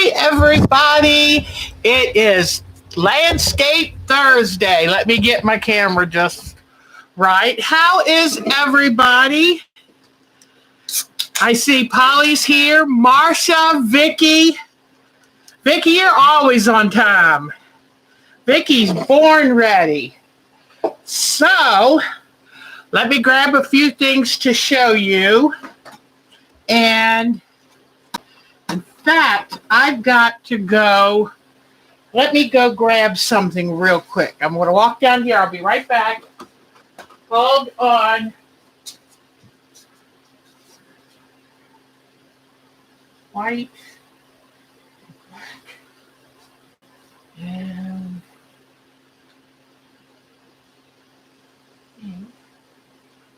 Hi, everybody. It is Landscape Thursday. Let me get my camera just right. How is everybody? I see Polly's here. Marsha, Vicky. Vicky, you're always on time. Vicky's born ready. So, let me grab a few things to show you. And in fact, I've got to go. Let me go grab something real quick. I'm going to walk down here. I'll be right back. Hold on. White. And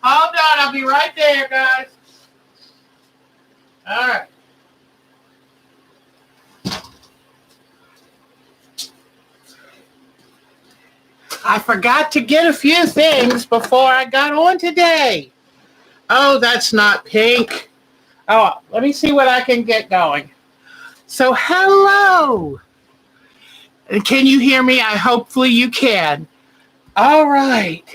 hold on. I'll be right there, guys. All right. I forgot to get a few things before I got on today. Oh, that's not pink. Oh, let me see what I can get going. So, hello. Can you hear me? Hopefully you can. All right.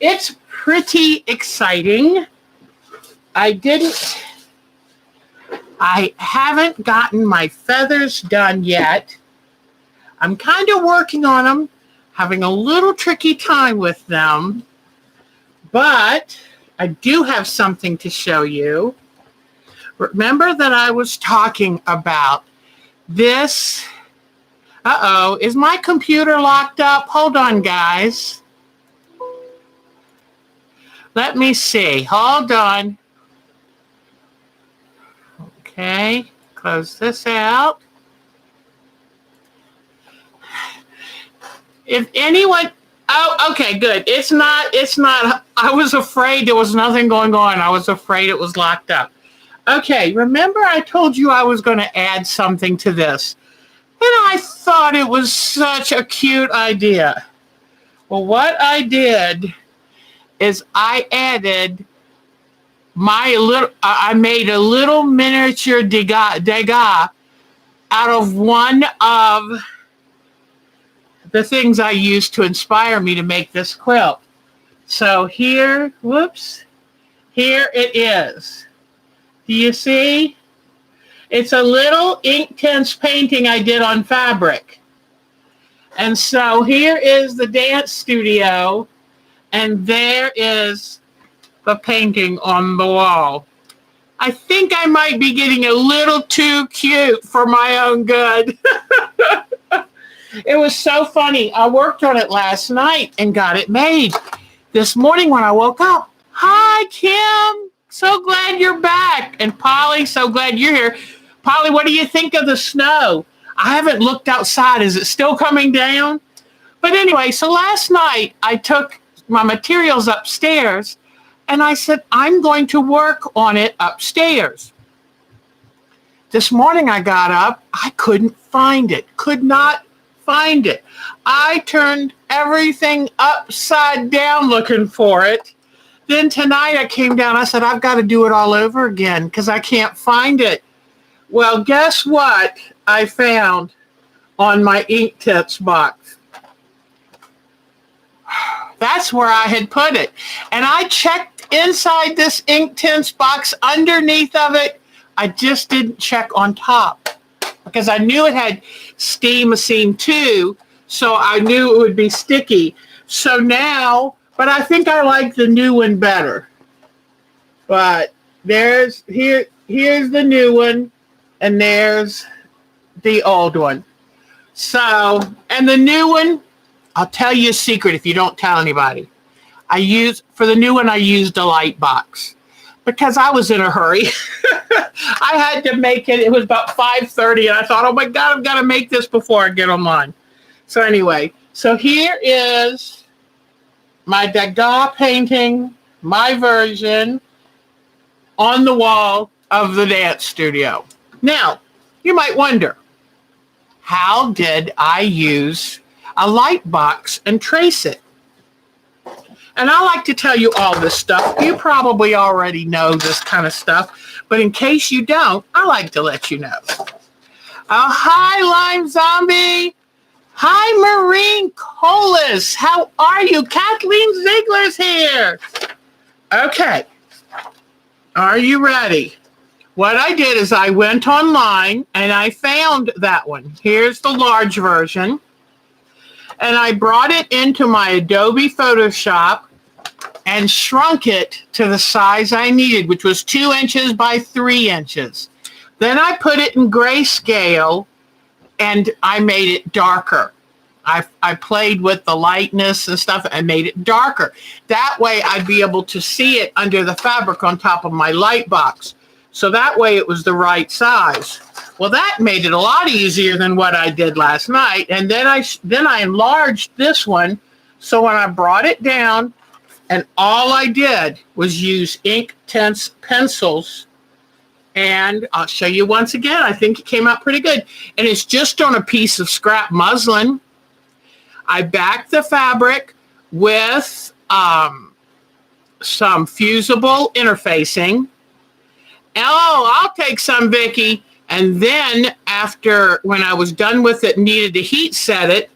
It's pretty exciting. I haven't gotten my feathers done yet. I'm kind of working on them, having a little tricky time with them, but I do have something to show you. Remember that I was talking about this. Uh-oh, is my computer locked up? Hold on, guys. Let me see. Hold on. Okay, close this out. If anyone, oh, okay, good. It's not, I was afraid there was nothing going on. I was afraid it was locked up. Okay, remember I told you I was going to add something to this. And I thought it was such a cute idea. Well, what I did is I added I made a little miniature degas out of one of the things I used to inspire me to make this quilt. So here it is. Do you see? It's a little ink tints painting I did on fabric. And so here is the dance studio, and there is the painting on the wall. I think I might be getting a little too cute for my own good. It was so funny. I worked on it last night and got it made. This morning when I woke up, hi, Kim. So glad you're back. And Polly, so glad you're here. Polly, what do you think of the snow? I haven't looked outside. Is it still coming down? But anyway, so last night I took my materials upstairs and I said, I'm going to work on it upstairs. This morning I got up. I couldn't find it. Could not find it. I turned everything upside down looking for it. Then tonight I came down. I said, I've got to do it all over again because I can't find it. Well, guess what I found on my ink tints box? That's where I had put it. And I checked inside this ink tints box underneath of it. I just didn't check on top because I knew it had steam-a-seam too, so I knew it would be sticky. So now, but I think I like the new one better. But here's the new one, and there's the old one. So, and the new one, I'll tell you a secret if you don't tell anybody. For the new one, I used a light box because I was in a hurry. I had to make it. It was about 5:30, and I thought, oh, my God, I've got to make this before I get online. So anyway, so here is my Degas painting, my version, on the wall of the dance studio. Now, you might wonder, how did I use a light box and trace it? And I like to tell you all this stuff. You probably already know this kind of stuff, but in case you don't, I like to let you know. Oh, hi, Lime Zombie. Hi, Marine Colas. How are you? Kathleen Ziegler's here. Okay. Are you ready? What I did is I went online and I found that one. Here's the large version. And I brought it into my Adobe Photoshop and shrunk it to the size I needed, which was 2 inches by 3 inches. Then I put it in grayscale and I made it darker. I played with the lightness and stuff and made it darker. That way I'd be able to see it under the fabric on top of my light box. So that way it was the right size. Well, that made it a lot easier than what I did last night. And then I enlarged this one. So when I brought it down, and all I did was use Inktense pencils. And I'll show you once again. I think it came out pretty good. And it's just on a piece of scrap muslin. I backed the fabric with some fusible interfacing. Oh, I'll take some, Vicky. And then after, when I was done with it, needed to heat set it,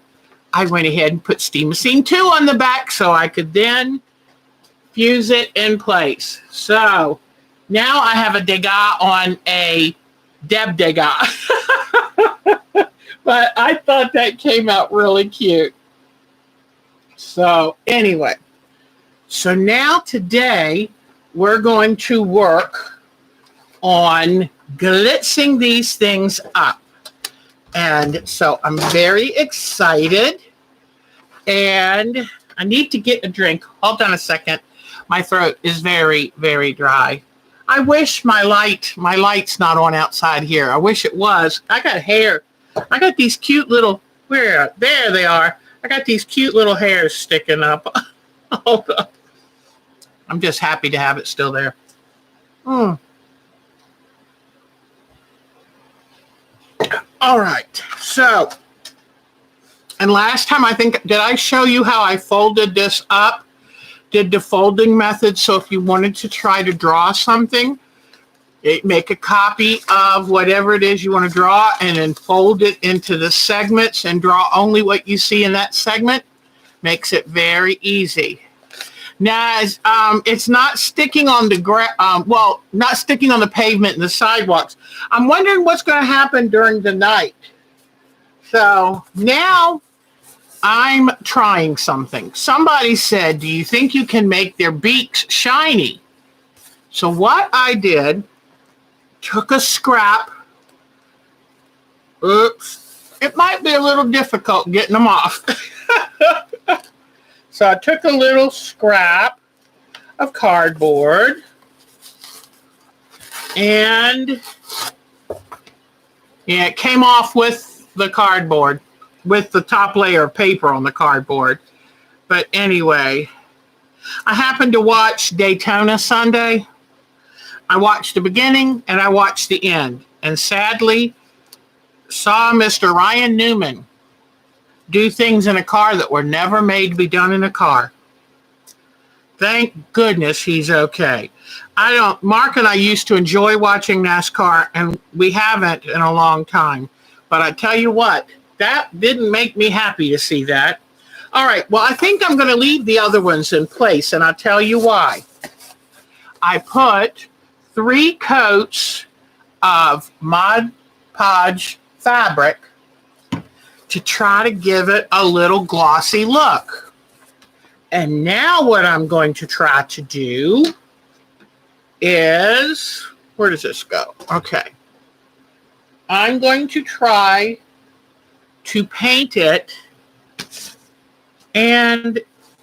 I went ahead and put Steamosine 2 on the back so I could then fuse it in place. So now I have a Degas on a Deb Degas. But I thought that came out really cute. So anyway, so now today we're going to work on glitzing these things up. And so I'm very excited. And I need to get a drink. Hold on a second. My throat is very, very dry. I wish my light's not on outside here. I wish it was. I got hair. I got these cute little, there they are. I got these cute little hairs sticking up. Hold on. I'm just happy to have it still there. All right. So, and last time I think, did I show you how I folded this up? Did the folding method. So if you wanted to try to draw something, make a copy of whatever it is you want to draw and then fold it into the segments and draw only what you see in that segment. Makes it very easy. Now, it's not sticking on the not sticking on the pavement and the sidewalks. I'm wondering what's going to happen during the night. So now I'm trying something. Somebody said, do you think you can make their beaks shiny? So what I did, took a scrap. Oops. It might be a little difficult getting them off. So I took a little scrap of cardboard and it came off with the cardboard, with the top layer of paper on the cardboard. But anyway, I happened to watch Daytona Sunday. I watched the beginning and I watched the end. And sadly, saw Mr. Ryan Newman do things in a car that were never made to be done in a car. Thank goodness he's okay. Mark and I used to enjoy watching NASCAR, and we haven't in a long time. But I tell you what, that didn't make me happy to see that. All right, well, I think I'm going to leave the other ones in place, and I'll tell you why. I put 3 coats of Mod Podge fabric to try to give it a little glossy look. And now what I'm going to try to do is, where does this go? Okay. I'm going to try to paint it and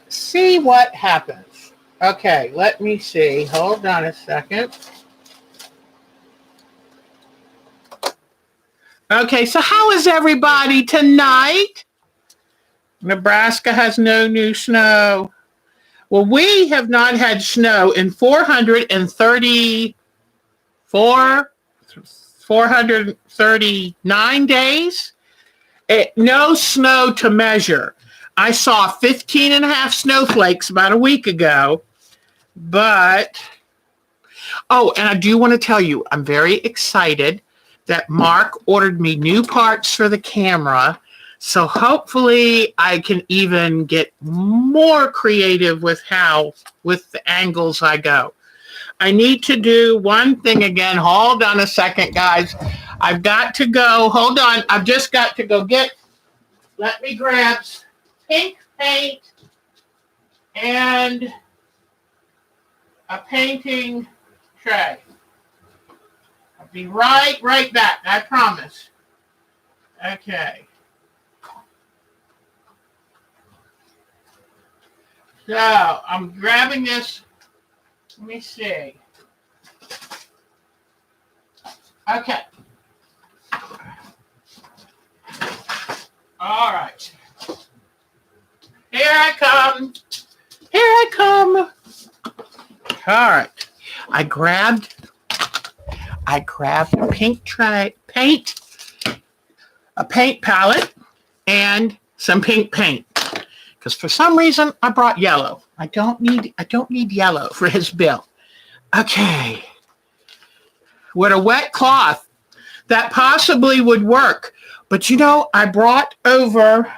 see what happens. Okay, let me see. Hold on a second. Okay, so how is everybody tonight? Nebraska has no new snow. Well, we have not had snow in 439 days. No snow to measure. I saw 15 and a half snowflakes about a week ago, but, oh, and I do want to tell you, I'm very excited that Mark ordered me new parts for the camera. So hopefully I can even get more creative with the angles I go. I need to do one thing again. Hold on a second, guys. I've got to go. Hold on. I've just got to go let me grab pink paint and a painting tray. I'll be right back. I promise. Okay. So I'm grabbing this. Let me see. Okay. All right. Here I come. Here I come. All right. I grabbed a pink paint, a paint palette, and some pink paint. Because for some reason I brought yellow. I don't need yellow for his bill. Okay. With a wet cloth, that possibly would work. But you know, I brought over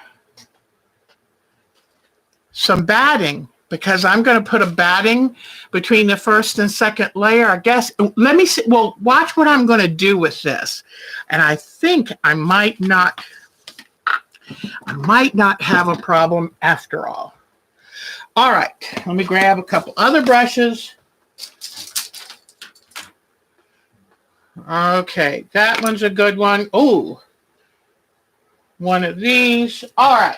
some batting because I'm going to put a batting between the first and second layer. I guess, let me see. Well, watch what I'm going to do with this. And I think I might not have a problem after all. All right, let me grab a couple other brushes. Okay, that one's a good one. Oh, one of these. All right.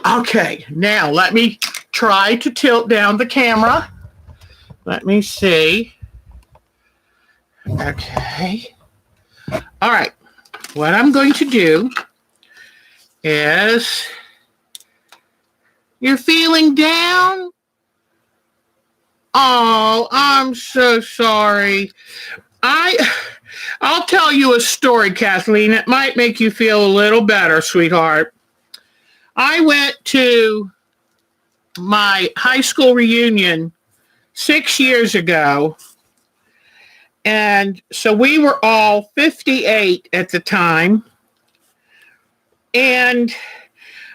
Okay, now let me try to tilt down the camera. Let me see. Okay. All right. What I'm going to do is, you're feeling down? Oh, I'm so sorry. I'll tell you a story, Kathleen. It might make you feel a little better, sweetheart. I went to my high school reunion 6 years ago. And so we were all 58 at the time. And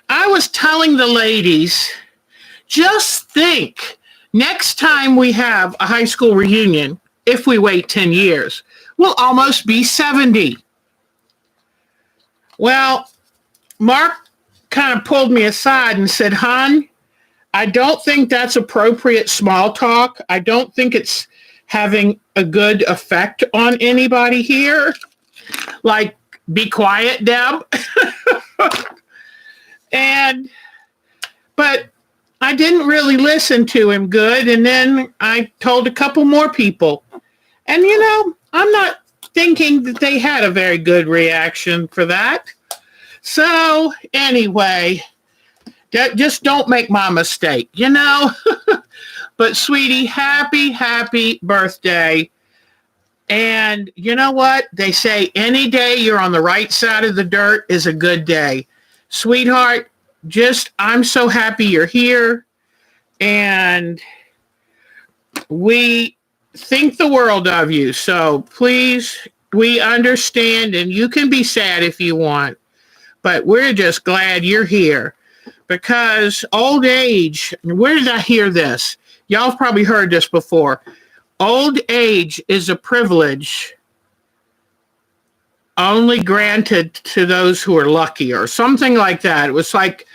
I was telling the ladies, just think, next time we have a high school reunion, if we wait 10 years, we'll almost be 70. Well, Mark kind of pulled me aside and said, hon, I don't think that's appropriate small talk. I don't think it's having a good effect on anybody here. Like, be quiet, Deb. But I didn't really listen to him good. And then I told a couple more people. And, you know, I'm not thinking that they had a very good reaction for that. So anyway, just don't make my mistake, you know. But sweetie, happy birthday. And you know what? They say any day you're on the right side of the dirt is a good day. Sweetheart, I'm so happy you're here. And we think the world of you. So please, we understand, and you can be sad if you want. But we're just glad you're here. Because old age, where did I hear this? Y'all have probably heard this before. Old age is a privilege only granted to those who are lucky, or something like that. It was like,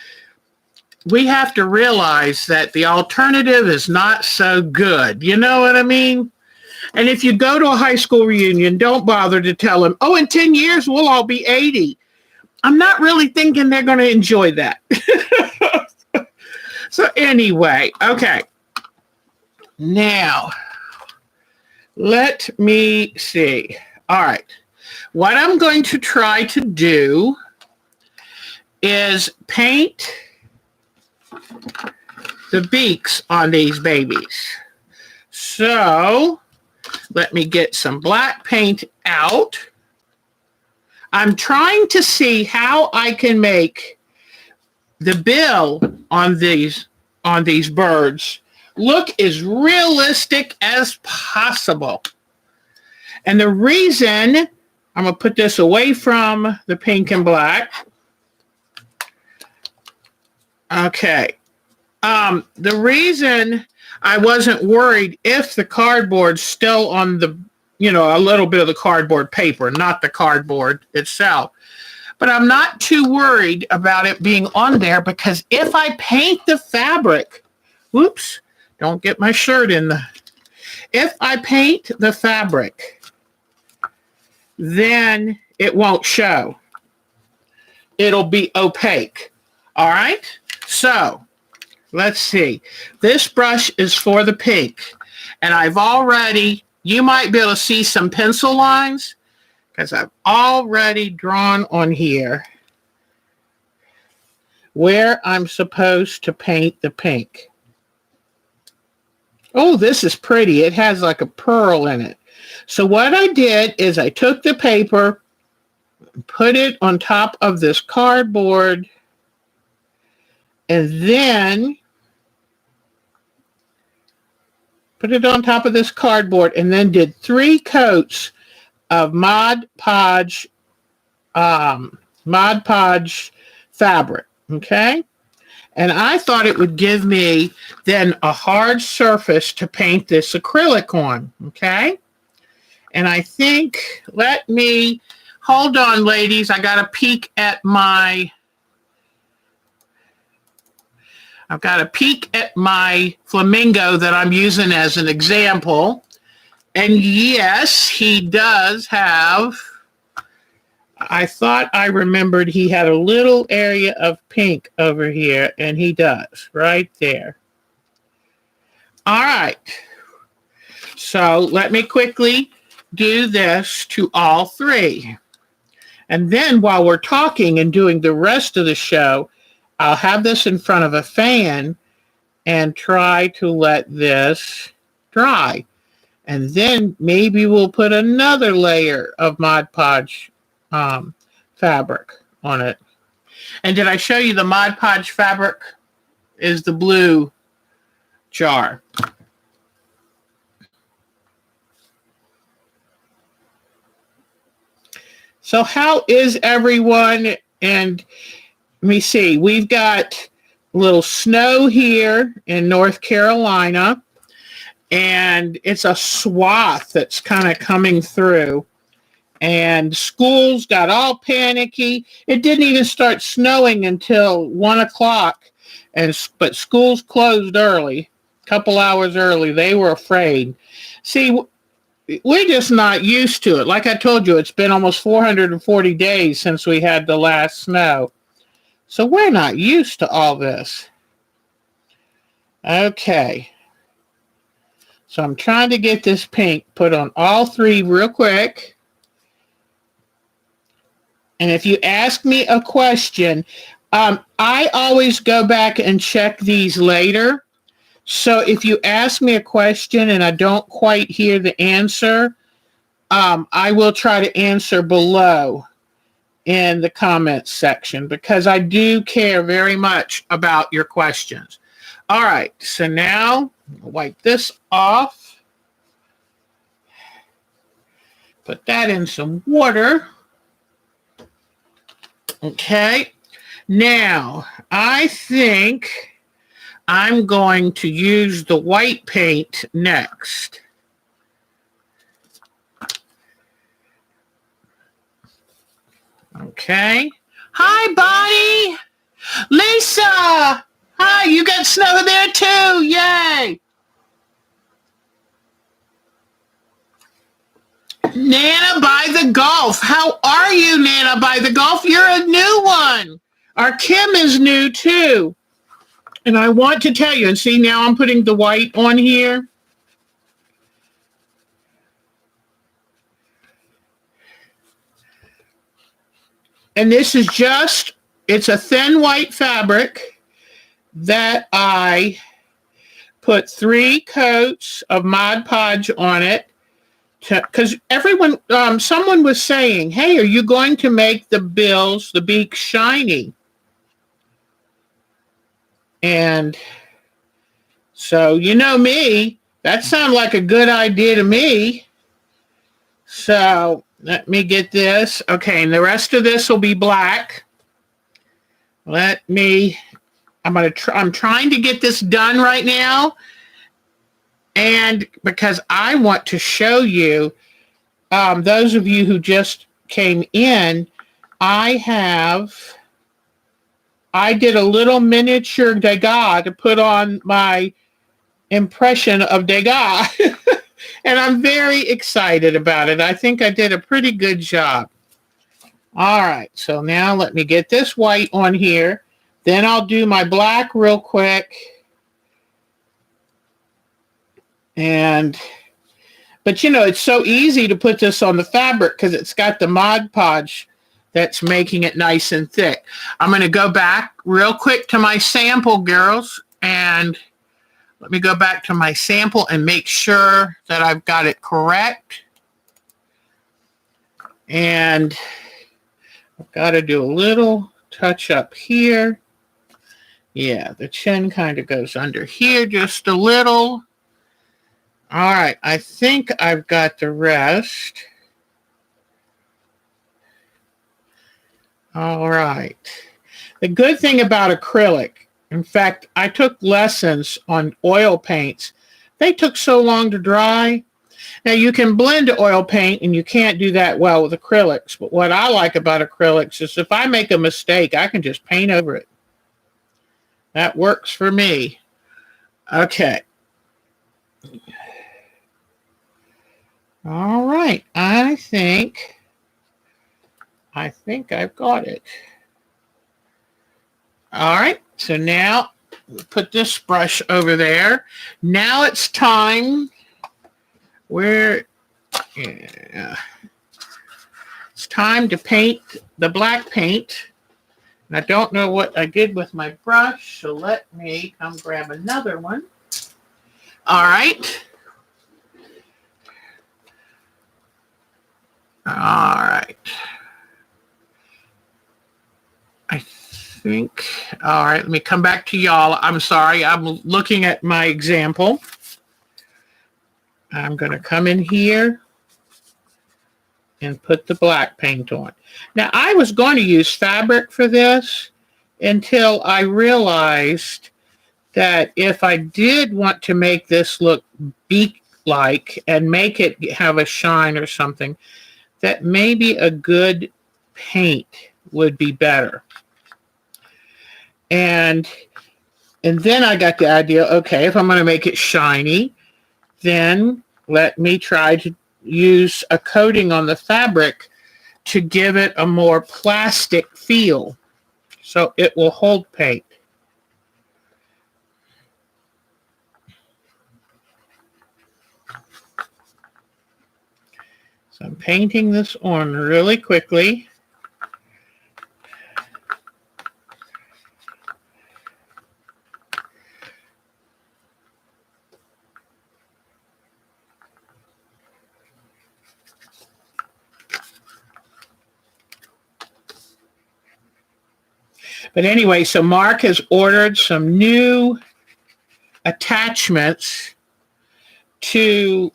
we have to realize that the alternative is not so good. You know what I mean? And if you go to a high school reunion, don't bother to tell them, oh, in 10 years, we'll all be 80. I'm not really thinking they're going to enjoy that. So anyway, okay. Now, let me see. All right. What I'm going to try to do is paint the beaks on these babies. So let me get some black paint out. I'm trying to see how I can make the bill on these birds look as realistic as possible. And the reason, I'm going to put this away from the pink and black. Okay. The reason I wasn't worried if the cardboard's still on the, a little bit of the cardboard paper, not the cardboard itself. But I'm not too worried about it being on there because if I paint the fabric, whoops, don't get my shirt in the, if I paint the fabric, then it won't show. It'll be opaque. All right? So, let's see. This brush is for the pink. And I've already, you might be able to see some pencil lines because I've already drawn on here where I'm supposed to paint the pink. Oh, this is pretty. It has like a pearl in it. So what I did is I took the paper, put it on top of this cardboard, and then put it on top of this cardboard, and then did 3 coats of Mod Podge fabric, okay? And I thought it would give me then a hard surface to paint this acrylic on, okay? And I think, hold on, ladies, I got to peek at my flamingo that I'm using as an example. And yes, he does have, I thought I remembered he had a little area of pink over here, and he does, right there. All right. So let me quickly do this to all 3. And then while we're talking and doing the rest of the show, I'll have this in front of a fan and try to let this dry. And then maybe we'll put another layer of Mod Podge fabric on it. And did I show you the Mod Podge fabric is the blue jar? So how is everyone? And let me see, we've got a little snow here in North Carolina, and it's a swath that's kind of coming through. And schools got all panicky. It didn't even start snowing until 1 o'clock, but schools closed early, a couple hours early. They were afraid. See, we're just not used to it. Like I told you, it's been almost 440 days since we had the last snow. So we're not used to all this. Okay. So I'm trying to get this pink put on all 3 real quick. And if you ask me a question, I always go back and check these later. So if you ask me a question and I don't quite hear the answer, I will try to answer below in the comments section because I do care very much about your questions. All right, so now wipe this off. Put that in some water. Okay, now I think I'm going to use the white paint next. Okay. Hi, Bonnie. Lisa. Hi, you got snow there too. Yay. Nana by the Gulf. How are you, Nana by the Gulf? You're a new one. Our Kim is new too. And I want to tell you, and see now I'm putting the white on here. And this is just, it's a thin white fabric that I put 3 coats of Mod Podge on it. Because everyone, someone was saying, hey, are you going to make the bills, the beak shiny? And so, you know me, that sounded like a good idea to me. So let me get this. Okay, and the rest of this will be black. I'm trying to get this done right now. And because I want to show you, those of you who just came in, I did a little miniature Degas to put on my impression of Degas. And I'm very excited about it. I think I did a pretty good job. All right, so now let me get this white on here. Then I'll do my black real quick. But you know, it's so easy to put this on the fabric because it's got the Mod Podge that's making it nice and thick. I'm going to go back real quick to my sample, girls, and let me go back to my sample and make sure that I've got it correct. And I've got to do a little touch up here. Yeah, the chin kind of goes under here just a little. All right, I think I've got the rest. All right. The good thing about acrylic, in fact, I took lessons on oil paints. They took so long to dry. Now, you can blend oil paint, and you can't do that well with acrylics. But what I like about acrylics is if I make a mistake, I can just paint over it. That works for me. Okay. All right. I think I've got it. All right. So now put this brush over there. Now it's time it's time to paint the black paint. And I don't know what I did with my brush, so let me come grab another one. All right. All right. All right, let me come back to y'all. I'm sorry, I'm looking at my example. I'm going to come in here and put the black paint on. Now, I was going to use fabric for this until I realized that if I did want to make this look beak-like and make it have a shine or something, that maybe a good paint would be better. And then I got the idea, okay, if I'm going to make it shiny, then let me try to use a coating on the fabric to give it a more plastic feel so it will hold paint. So I'm painting this on really quickly. But anyway, so Mark has ordered some new attachments to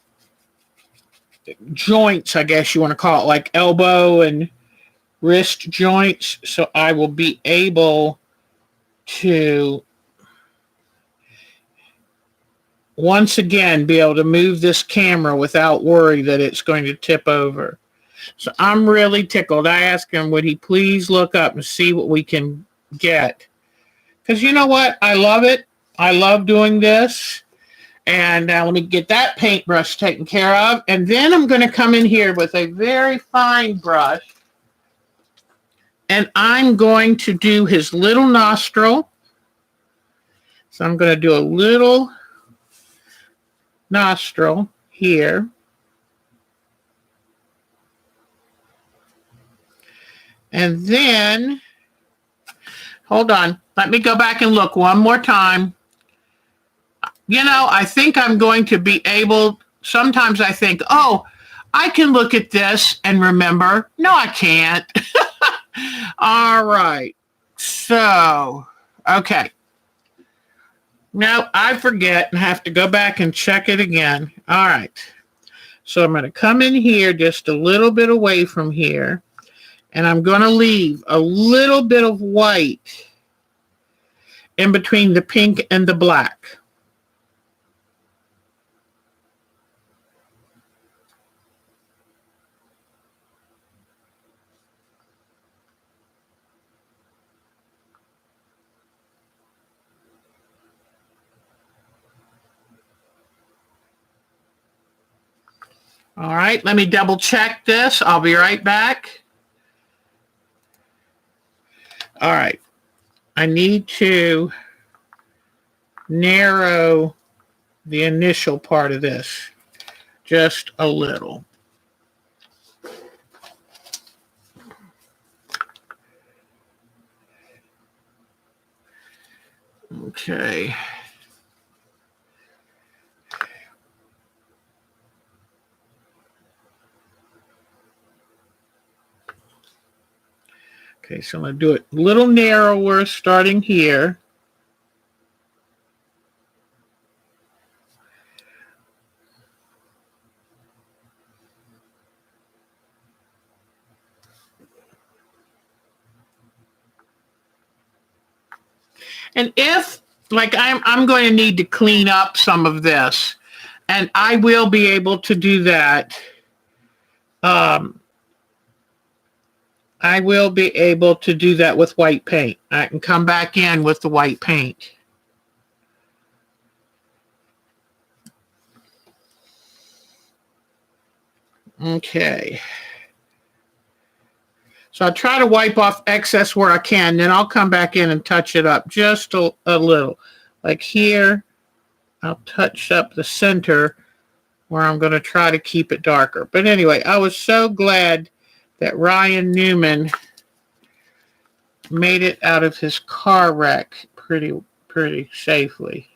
joints, I guess you want to call it, like elbow and wrist joints. So I will be able to once again be able to move this camera without worry that it's going to tip over. So I'm really tickled. I asked him, would he please look up and see what we can get? Because you know what? I love it. I love doing this. And now let me get that paintbrush taken care of. And then I'm going to come in here with a very fine brush. And I'm going to do his little nostril. So I'm going to do a little nostril here. And then, hold on, let me go back and look one more time. You know, I think I'm going to be able, sometimes I think, oh, I can look at this and remember. No, I can't. All right. So, okay. No, I forget and have to go back and check it again. All right. So I'm going to come in here just a little bit away from here. And I'm going to leave a little bit of white in between the pink and the black. All right, let me double check this. I'll be right back. All right, I need to narrow the initial part of this just a little. Okay. Okay, so I'm going to do it a little narrower starting here. And if, like, I'm going to need to clean up some of this, and I will be able to do that. I will be able to do that with white paint. I can come back in with the white paint. Okay. So I'll try to wipe off excess where I can, then I'll come back in and touch it up just a little. Like here, I'll touch up the center where I'm going to try to keep it darker. But anyway, I was so glad that Ryan Newman made it out of his car wreck pretty safely.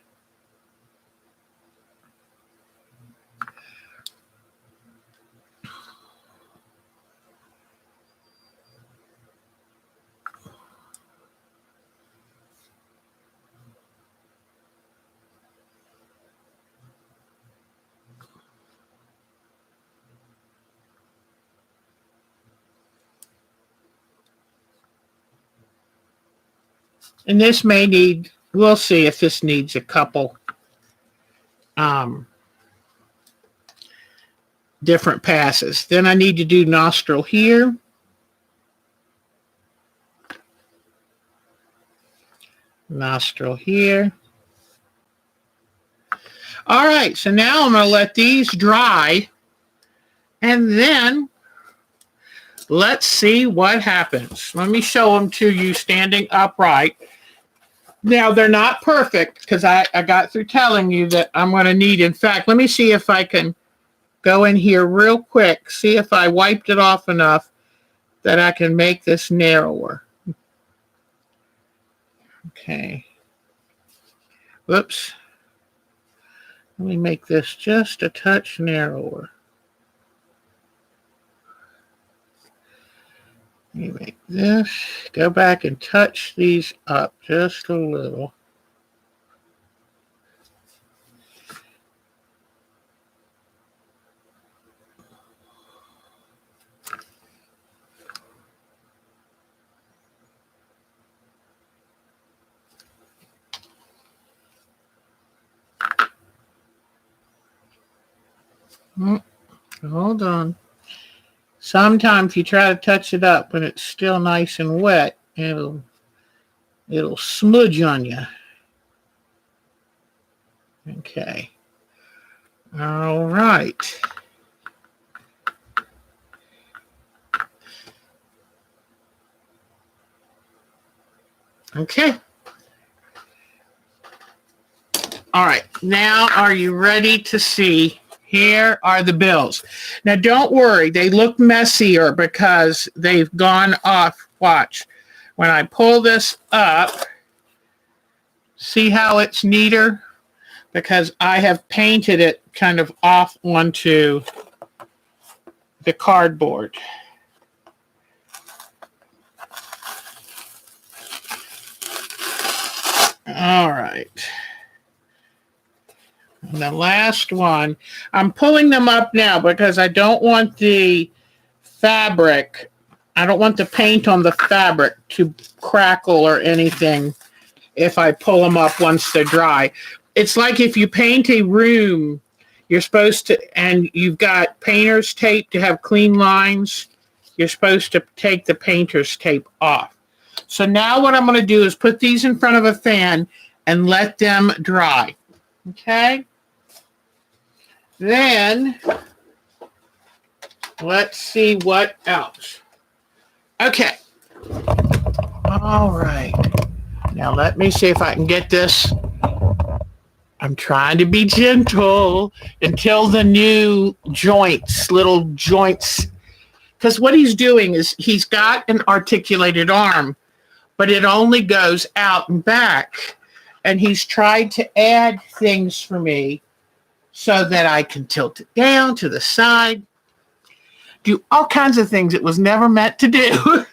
And this may need, we'll see if this needs a couple different passes. Then I need to do nostril here. Nostril here. All right, so now I'm going to let these dry. And then let's see what happens. Let me show them to you standing upright. Now, they're not perfect because I got through telling you that I'm going to need, in fact, let me see if I can go in here real quick, see if I wiped it off enough that I can make this narrower. Okay. Whoops. Let me make this just a touch narrower. Let me make this, go back and touch these up just a little. Hold on. Sometimes if you try to touch it up when it's still nice and wet, it'll smudge on you. Okay. All right. Okay. All right. Now, are you ready to see? Here are the bills. Now, don't worry. They look messier because they've gone off. Watch. When I pull this up, see how it's neater? Because I have painted it kind of off onto the cardboard. All right. And the last one, I'm pulling them up now because I don't want the fabric, I don't want the paint on the fabric to crackle or anything if I pull them up once they're dry. It's like if you paint a room, you're supposed to, and you've got painter's tape to have clean lines, you're supposed to take the painter's tape off. So now what I'm going to do is put these in front of a fan and let them dry. Okay? Then, let's see what else. Okay. All right. Now let me see if I can get this. I'm trying to be gentle until the new joints, little joints, because what he's doing is he's got an articulated arm, but it only goes out and back. And he's tried to add things for me so that I can tilt it down to the side, do all kinds of things it was never meant to do.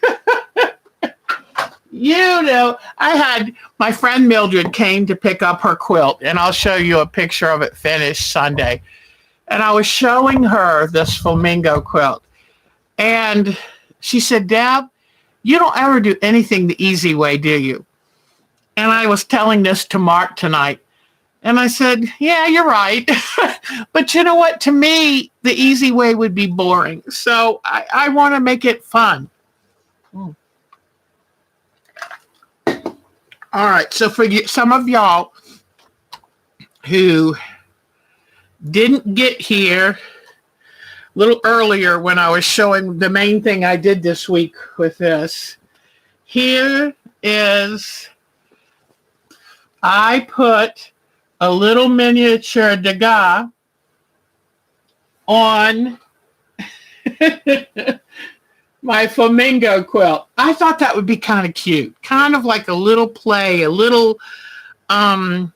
You know, I had my friend Mildred came to pick up her quilt, and I'll show you a picture of it finished Sunday. And I was showing her this flamingo quilt. And she said, Deb, you don't ever do anything the easy way, do you? And I was telling this to Mark tonight. And I said, yeah, you're right. But you know what? To me, the easy way would be boring. So I want to make it fun. All right, so for some of y'all who didn't get here a little earlier when I was showing the main thing I did this week with this, here is, I put a little miniature Degas on my flamingo quilt. I thought that would be kind of cute. Kind of like a little play, a little, what,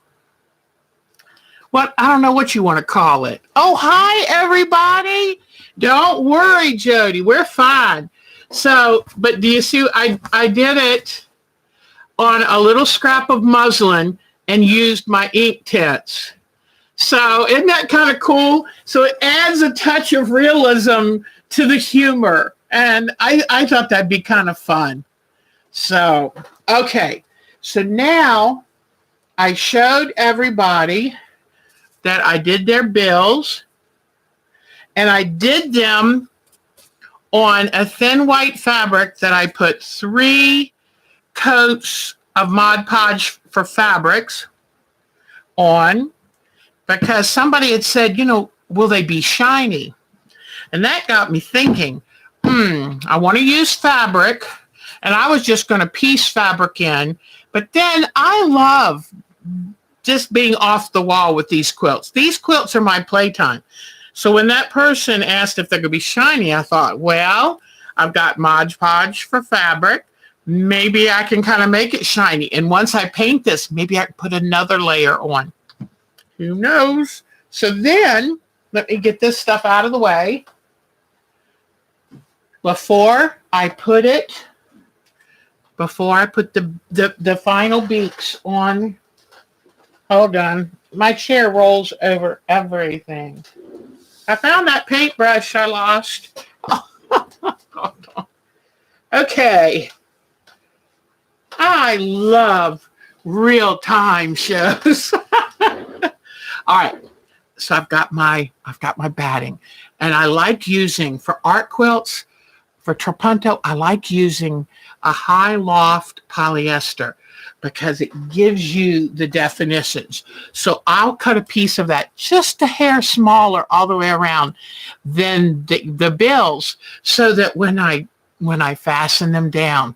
I don't know what you want to call it. Oh, hi, everybody. Don't worry, Jody. We're fine. So, but do you see, I did it on a little scrap of muslin and used my ink tints. So isn't that kind of cool? So it adds a touch of realism to the humor. And I thought that'd be kind of fun. So, okay. So now I showed everybody that I did their bills. And I did them on a thin white fabric that I put 3 coats of Mod Podge for fabrics on. Because somebody had said, you know, will they be shiny? And that got me thinking, I want to use fabric, and I was just going to piece fabric in, but then I love just being off the wall with these quilts. These quilts are my playtime. So when that person asked if they could be shiny, I thought, well, I've got Mod Podge for fabric. Maybe I can kind of make it shiny. And once I paint this, maybe I can put another layer on. Who knows? So then, let me get this stuff out of the way. Before I put the final beaks on, hold on, my chair rolls over everything. I found that paintbrush I lost. Okay. I love real-time shows. All right. So I've got my batting, and I like using for art quilts. For trapunto, I like using a high loft polyester because it gives you the definitions. So I'll cut a piece of that just a hair smaller all the way around than the bills, so that when I fasten them down,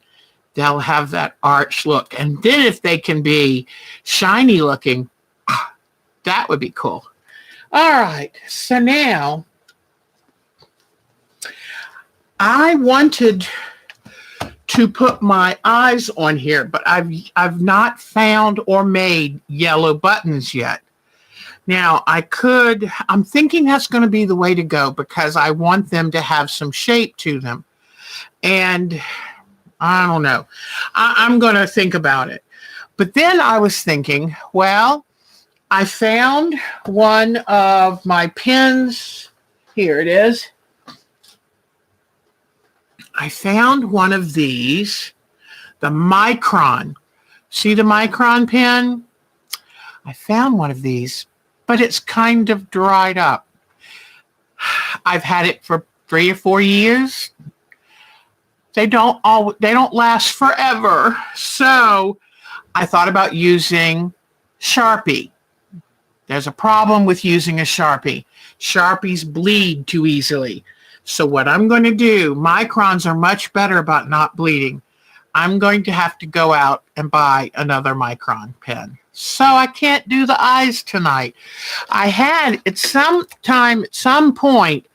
they'll have that arch look. And then if they can be shiny looking, that would be cool. All right, so now I wanted to put my eyes on here, but I've not found or made yellow buttons yet. Now I'm thinking that's going to be the way to go because I want them to have some shape to them. And I don't know. I'm going to think about it. But then I was thinking, well, I found one of my pens. Here it is. I found one of these, the Micron. See the Micron pen? I found one of these, but it's kind of dried up. I've had it for 3 or 4 years. They don't last forever. So I thought about using Sharpie. There's a problem with using a Sharpie. Sharpies bleed too easily. So what I'm going to do, Microns are much better about not bleeding. I'm going to have to go out and buy another Micron pen. So I can't do the eyes tonight. I had at some point,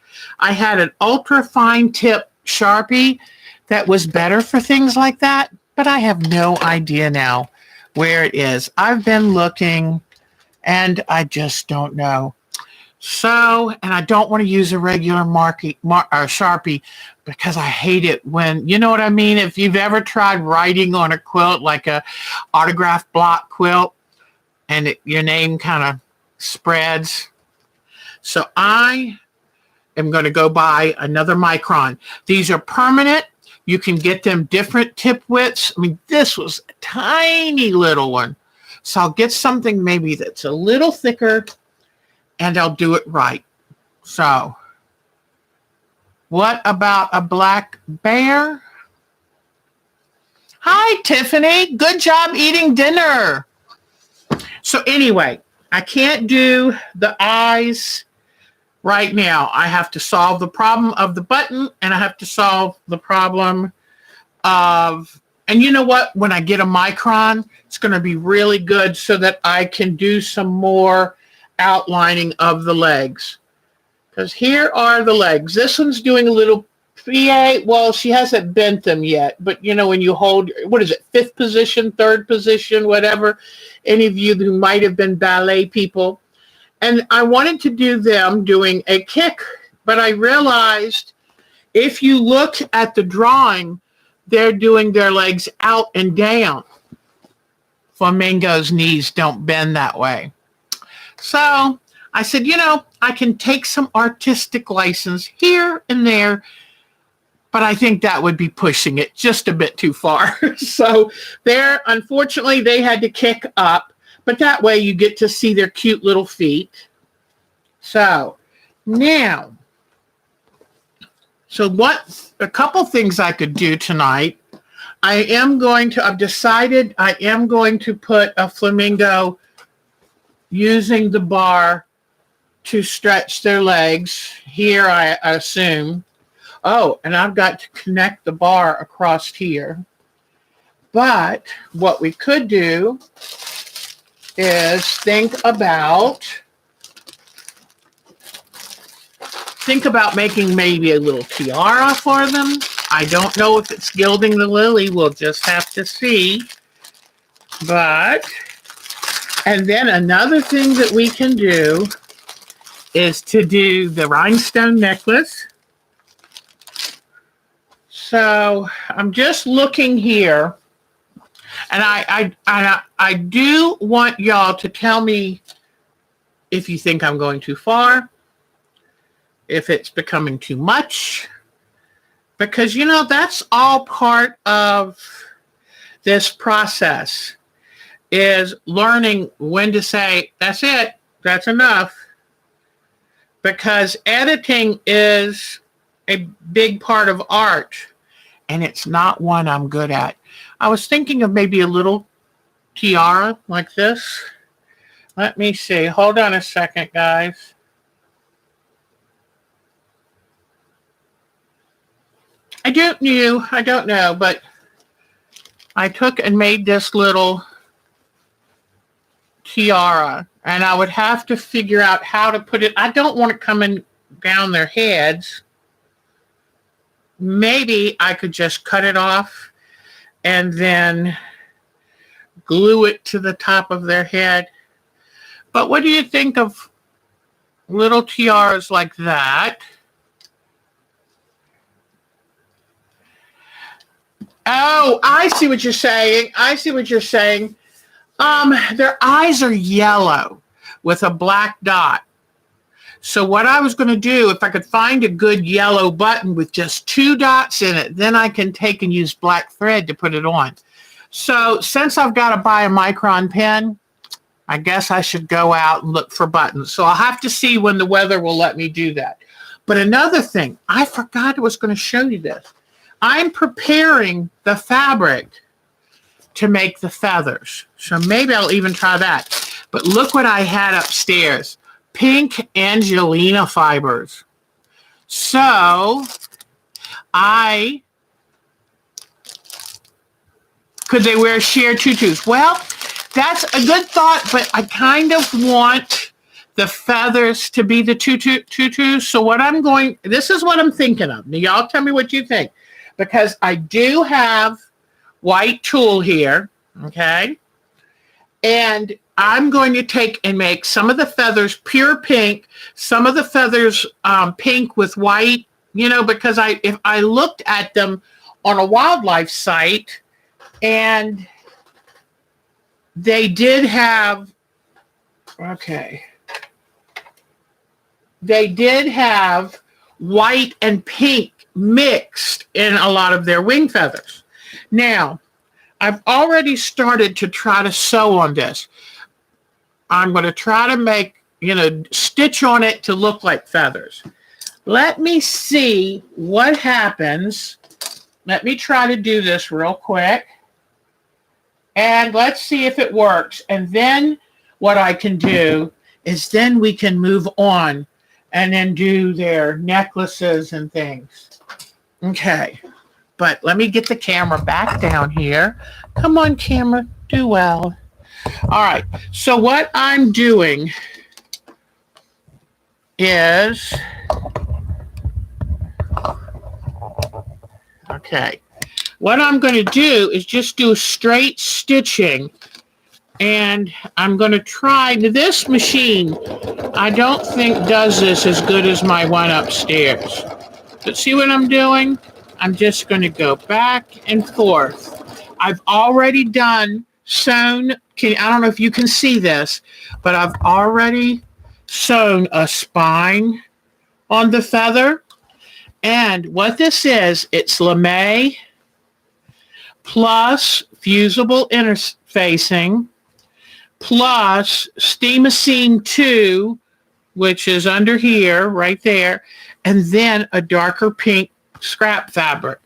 I had an ultra fine tip Sharpie that was better for things like that, but I have no idea now where it is. I've been looking and I just don't know. So, and I don't want to use a regular Sharpie because I hate it when, you know what I mean? If you've ever tried writing on a quilt, like a autograph block quilt, and your name kind of spreads. So I am going to go buy another Micron. These are permanent. You can get them different tip widths. I mean, this was a tiny little one. So I'll get something maybe that's a little thicker, and I'll do it right. So, what about a black bear? Hi, Tiffany. Good job eating dinner. So anyway, I can't do the eyes right now. I have to solve the problem of the button, and I have to solve the problem of, and you know what? When I get a Micron, it's going to be really good so that I can do some more outlining of the legs. Because here are the legs. This one's doing a little plie. Well, she hasn't bent them yet, but you know, when you hold, what is it, 5th position, 3rd position, whatever, any of you who might have been ballet people. And I wanted to do them doing a kick, but I realized if you look at the drawing, they're doing their legs out and down. Flamingo's knees don't bend that way. So I said, you know, I can take some artistic license here and there, but I think that would be pushing it just a bit too far. So there, unfortunately, they had to kick up, but that way you get to see their cute little feet. So now, what a couple things I could do tonight. I've decided I am going to put a flamingo using the bar to stretch their legs. Here, I assume. Oh, and I've got to connect the bar across here. But what we could do is think about making maybe a little tiara for them. I don't know if it's gilding the lily. We'll just have to see. And then another thing that we can do is to do the rhinestone necklace. So I'm just looking here, and I do want y'all to tell me if you think I'm going too far, if it's becoming too much, because, you know, that's all part of this process, is learning when to say, that's it, that's enough, because editing is a big part of art, and it's not one I'm good at. I was thinking of maybe a little tiara like this. Let me see. Hold on a second, guys. I don't know, but I took and made this little tiara, and I would have to figure out how to put it. I don't want it coming down their heads. Maybe I could just cut it off and then glue it to the top of their head. But what do you think of little tiaras like that? Oh, I see what you're saying. Their eyes are yellow, with a black dot. So what I was going to do, if I could find a good yellow button with just 2 dots in it, then I can take and use black thread to put it on. So since I've got to buy a micron pen, I guess I should go out and look for buttons. So I'll have to see when the weather will let me do that. But another thing, I forgot I was going to show you this. I'm preparing the fabric to make the feathers. So maybe I'll even try that. But look what I had upstairs. Pink Angelina fibers. So could they wear sheer tutus? Well, that's a good thought, but I kind of want the feathers to be the tutus. So this is what I'm thinking of. Now, y'all tell me what you think. Because I do have white tulle here, okay? And I'm going to take and make some of the feathers pure pink, some of the feathers pink with white, because if I looked at them on a wildlife site, and they did have, white and pink mixed in a lot of their wing feathers. Now, I've already started to try to sew on this. I'm going to try to make, stitch on it to look like feathers. Let me see what happens. Let me try to do this real quick. And let's see if it works. And then what I can do is then we can move on and then do their necklaces and things. Okay. But let me get the camera back down here. Come on, camera. Do well. All right. So what I'm doing is, what I'm going to do is just do straight stitching. And I'm going to try this machine. I don't think does this as good as my one upstairs. But see what I'm doing? I'm just going to go back and forth. I've already sewn. I don't know if you can see this, but I've already sewn a spine on the feather. And what this is, it's lame plus fusible interfacing plus steamosine 2, which is under here, right there, and then a darker pink scrap fabric,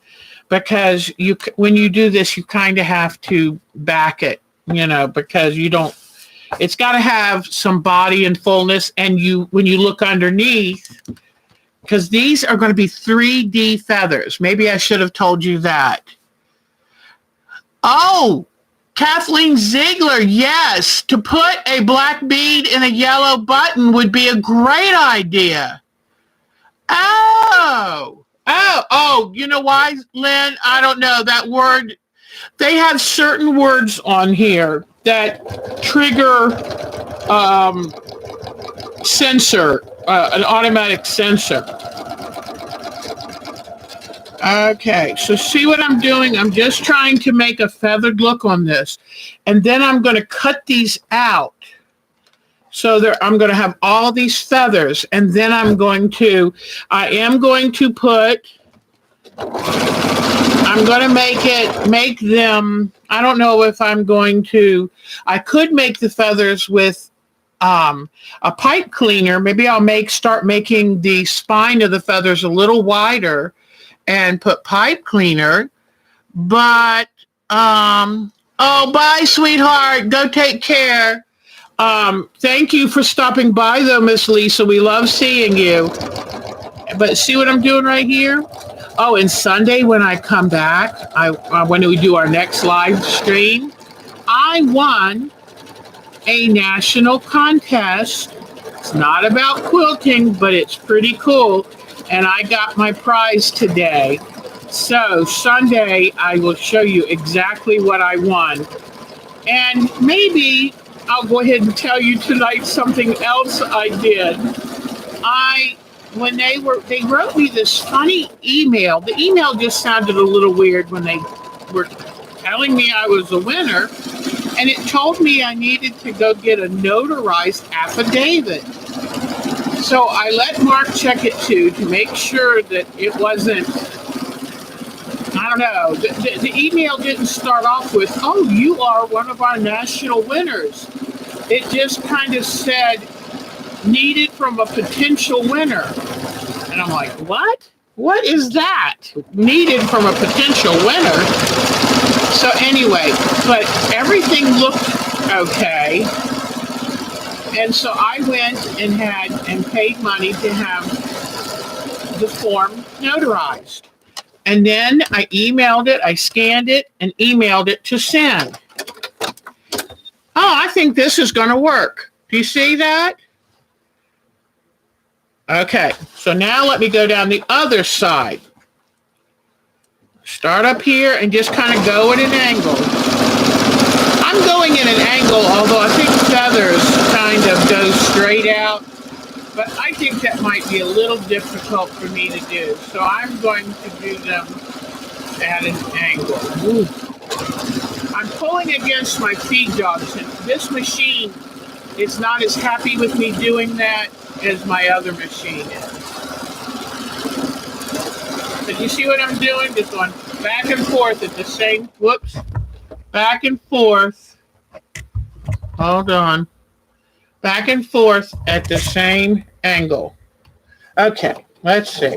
because when you do this, you kind of have to back it, because it's got to have some body and fullness. And when you look underneath, because these are going to be 3D feathers. Maybe I should have told you that. Oh, Kathleen Ziegler, yes, to put a black bead in a yellow button would be a great idea. Oh, you know why, Lynn? I don't know. That word, they have certain words on here that trigger an automatic sensor. Okay, so see what I'm doing? I'm just trying to make a feathered look on this. And then I'm going to cut these out. So I'm going to have all these feathers. And then I am going to make them, I don't know if I could make the feathers with a pipe cleaner. Maybe I'll start making the spine of the feathers a little wider and put pipe cleaner. But, bye, sweetheart. Go take care. Thank you for stopping by, though, Miss Lisa. We love seeing you. But see what I'm doing right here? Oh, and Sunday when I come back, when we do our next live stream, I won a national contest. It's not about quilting, but it's pretty cool. And I got my prize today. So Sunday, I will show you exactly what I won. And maybe I'll go ahead and tell you tonight something else I did. When they wrote me this funny email. The email just sounded a little weird when they were telling me I was a winner. and it told me I needed to go get a notarized affidavit. So I let Mark check it too to make sure that it wasn't, I don't know, the email didn't start off with, oh, you are one of our national winners. It just kind of said, needed from a potential winner. And I'm like, what? What is that? Needed from a potential winner? So anyway, but everything looked okay. And so I went and paid money to have the form notarized. And then I emailed it, I scanned it, and emailed it to send. Oh, I think this is going to work. Do you see that? Okay, so now let me go down the other side. Start up here and just kind of go at an angle. I'm going at an angle, although I think feathers kind of go straight out. But I think that might be a little difficult for me to do. So I'm going to do them at an angle. Ooh. I'm pulling against my feed dogs, and this machine is not as happy with me doing that as my other machine is. But you see what I'm doing? Just going back and forth at the same, whoops, back and forth. Hold on. Back and forth at the same angle. Okay, let's see.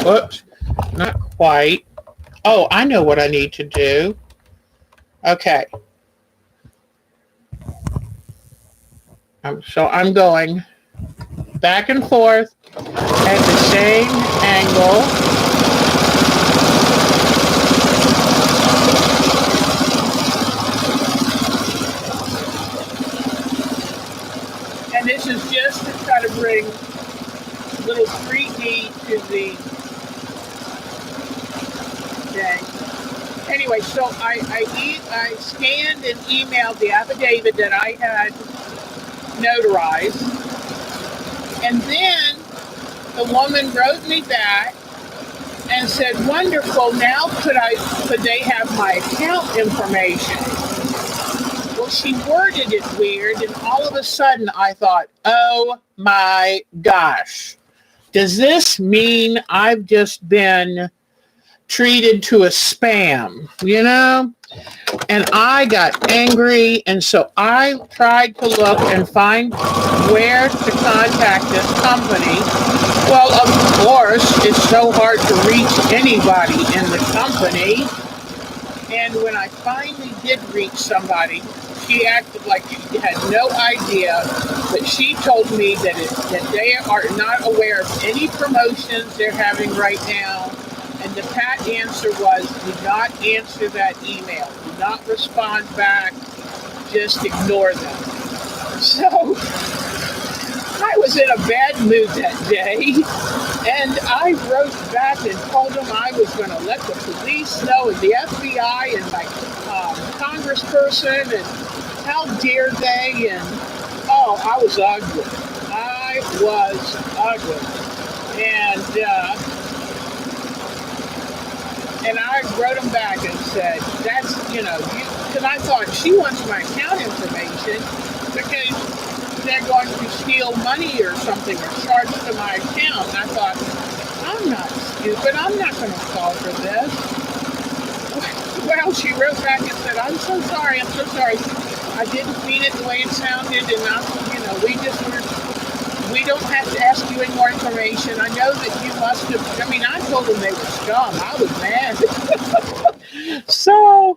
Whoops, not quite. Oh, I know what I need to do. Okay. So I'm going back and forth at the same angle. And this is just to try to bring a little 3D to the thing. Anyway, so I scanned and emailed the affidavit that I had notarized. And then the woman wrote me back and said, wonderful, now could they have my account information? Well, she worded it weird, and all of a sudden I thought, oh my gosh, does this mean I've just been treated to a spam, you know? And I got angry, and so I tried to look and find where to contact this company. Well, of course, it's so hard to reach anybody in the company. And when I finally did reach somebody, she acted like she had no idea, but she told me that they are not aware of any promotions they're having right now. And the pat answer was, do not answer that email. Do not respond back. Just ignore them. So I was in a bad mood that day. And I wrote back and told them I was going to let the police know and the FBI and my congressperson and how dare they. And oh, I was ugly. I was ugly. And I wrote them back and said, that's, because I thought she wants my account information because they're going to steal money or something or charge to my account. And I thought, I'm not stupid. I'm not going to fall for this. Well, she wrote back and said, I'm so sorry. I didn't mean it the way it sounded. And, we don't have to ask you any more information. I know that you must have, I told them they were scum. I was mad. So,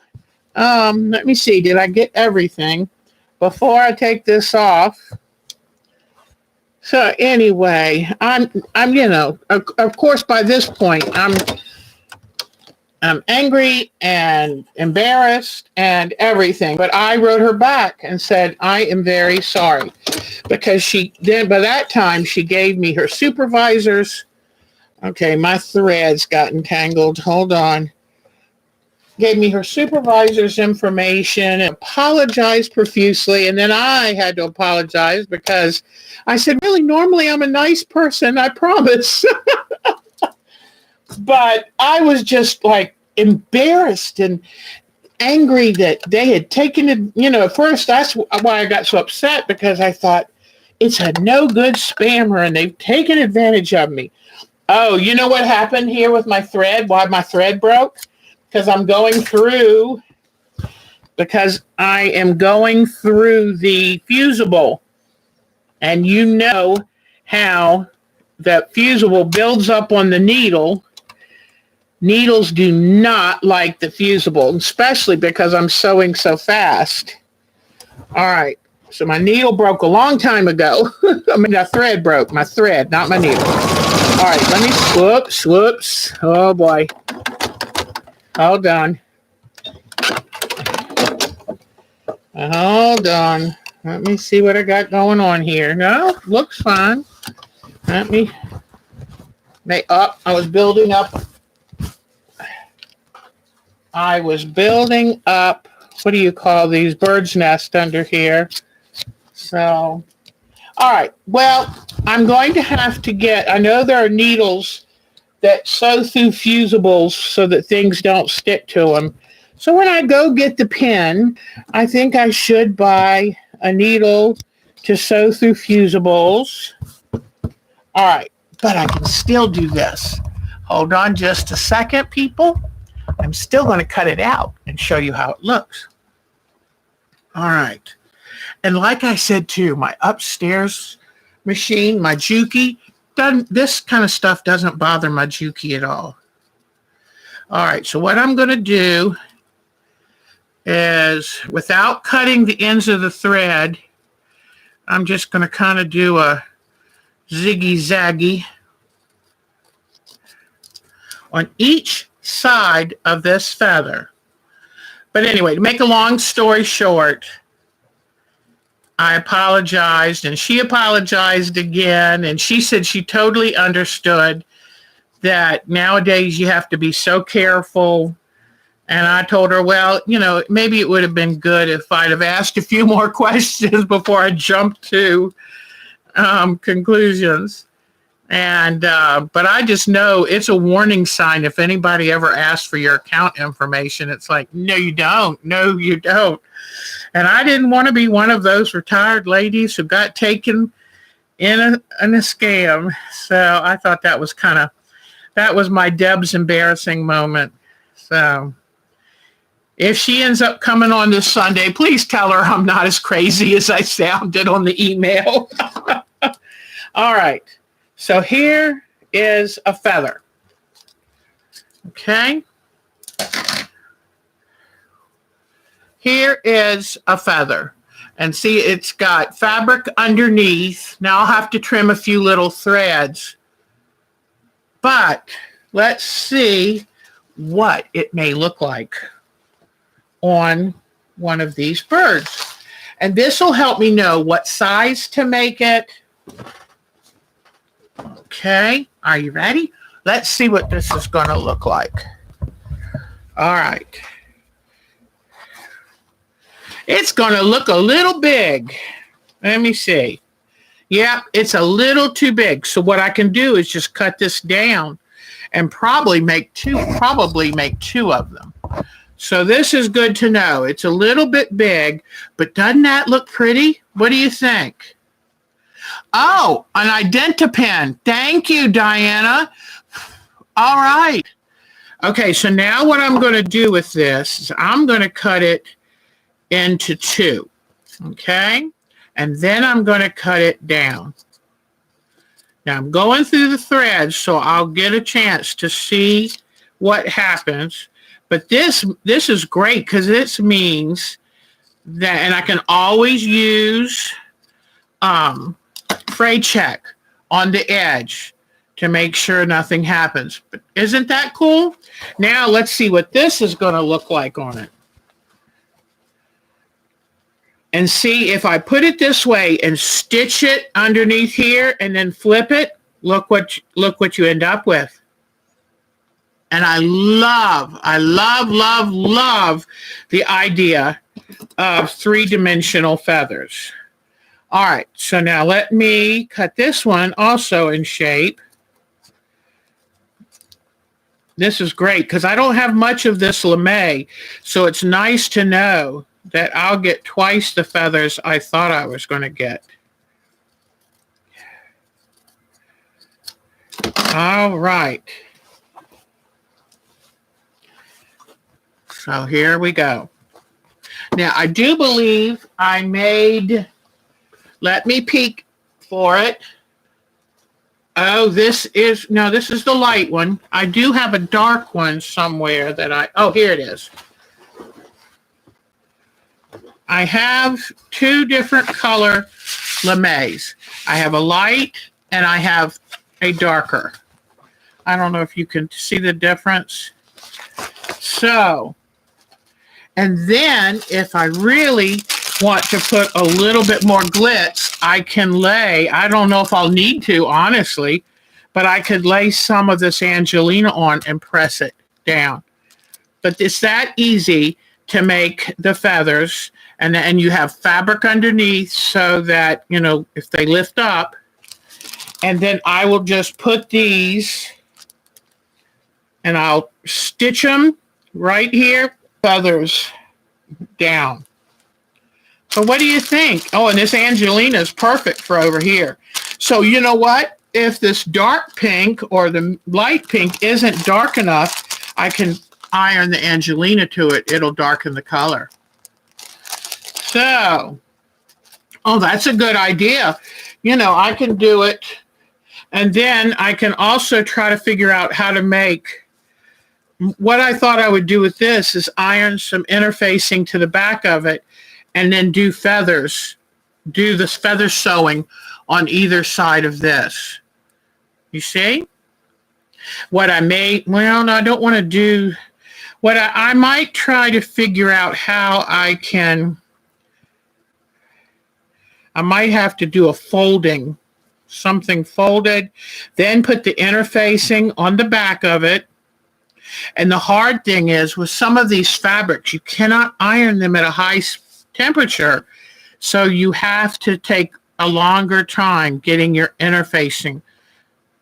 let me see. Did I get everything before I take this off? So anyway, I'm of course by this point, I'm angry and embarrassed and everything. But I wrote her back and said, I am very sorry. Because by that time, she gave me her supervisors. Okay, my threads got entangled. Hold on. Gave me her supervisor's information and apologized profusely. And then I had to apologize because I said, really, normally I'm a nice person, I promise. But I was just like embarrassed. And angry that they had taken it. You know, at first that's why I got so upset, because I thought it's a no good spammer and they've taken advantage of me. Oh, you know what happened here with my thread? Why my thread broke? Because I am going through the fusible, and you know how that fusible builds up on the needle. Needles do not like the fusible, especially because I'm sewing so fast. All right. So my needle broke a long time ago. I mean, the thread broke. My thread, not my needle. All right. Let me whoops. Oh, boy. Hold on. Hold on. Let me see what I got going on here. No, looks fine. Let me make up. I was building up. What do you call these? Bird's nest under here. So, all right. Well, I'm going to have to I know there are needles that sew through fusibles so that things don't stick to them. So when I go get the pin, I think I should buy a needle to sew through fusibles. All right, but I can still do this. Hold on just a second, people. I'm still going to cut it out and show you how it looks. All right. And like I said, too, my upstairs machine, my Juki, this kind of stuff doesn't bother my Juki at all. All right, so what I'm going to do is, without cutting the ends of the thread, I'm just going to kind of do a ziggy-zaggy on each side of this feather. But anyway, to make a long story short, I apologized, and she apologized again, and she said she totally understood that nowadays you have to be so careful. And I told her, well, you know, maybe it would have been good if I'd have asked a few more questions before I jumped to conclusions. And but I just know it's a warning sign if anybody ever asks for your account information. It's like, no, you don't. No, you don't. And I didn't want to be one of those retired ladies who got taken in a scam. So I thought that was my Deb's embarrassing moment. So if she ends up coming on this Sunday, please tell her I'm not as crazy as I sounded on the email. All right. So here is a feather. Okay. Here is a feather. And see, it's got fabric underneath. Now I'll have to trim a few little threads. But let's see what it may look like on one of these birds. And this will help me know what size to make it. Okay, are you ready? Let's see what this is going to look like. All right. It's going to look a little big. Let me see. Yeah, it's a little too big. So what I can do is just cut this down and probably make two of them. So this is good to know. It's a little bit big, but doesn't that look pretty? What do you think? Oh, an IdentiPen. Thank you, Diana. All right. Okay, so now what I'm going to do with this is I'm going to cut it into two. Okay? And then I'm going to cut it down. Now I'm going through the threads so I'll get a chance to see what happens. But this is great because this means that, and I can always use fray check on the edge to make sure nothing happens. But isn't that cool? Now let's see what this is going to look like on it. And see, if I put it this way and stitch it underneath here and then flip it, look what you end up with. And I love the idea of three-dimensional feathers. All right, so now let me cut this one also in shape. This is great because I don't have much of this lame, so it's nice to know that I'll get twice the feathers I thought I was going to get. All right. So here we go. Now, I do believe I made, let me peek for it. Oh, this is the light one. I do have a dark one somewhere that oh, here it is. I have two different color lames. I have a light and I have a darker. I don't know if you can see the difference. So, and then if I really want to put a little bit more glitz, I can lay, I don't know if I'll need to, honestly, but I could lay some of this Angelina on and press it down. But it's that easy to make the feathers, and you have fabric underneath so that, you know, if they lift up, and then I will just put these and I'll stitch them right here, feathers down. So what do you think? Oh, and this Angelina is perfect for over here. So you know what? If this dark pink or the light pink isn't dark enough, I can iron the Angelina to it. It'll darken the color. So, oh, that's a good idea. You know, I can do it. And then I can also try to figure out how to make, what I thought I would do with this is iron some interfacing to the back of it and then do feathers, do this feather sewing on either side of this. You see? What I may, well, no, I don't want to do, what I might try to figure out how I might have to do a folding, something folded, then put the interfacing on the back of it. And the hard thing is with some of these fabrics, you cannot iron them at a high temperature. So you have to take a longer time getting your interfacing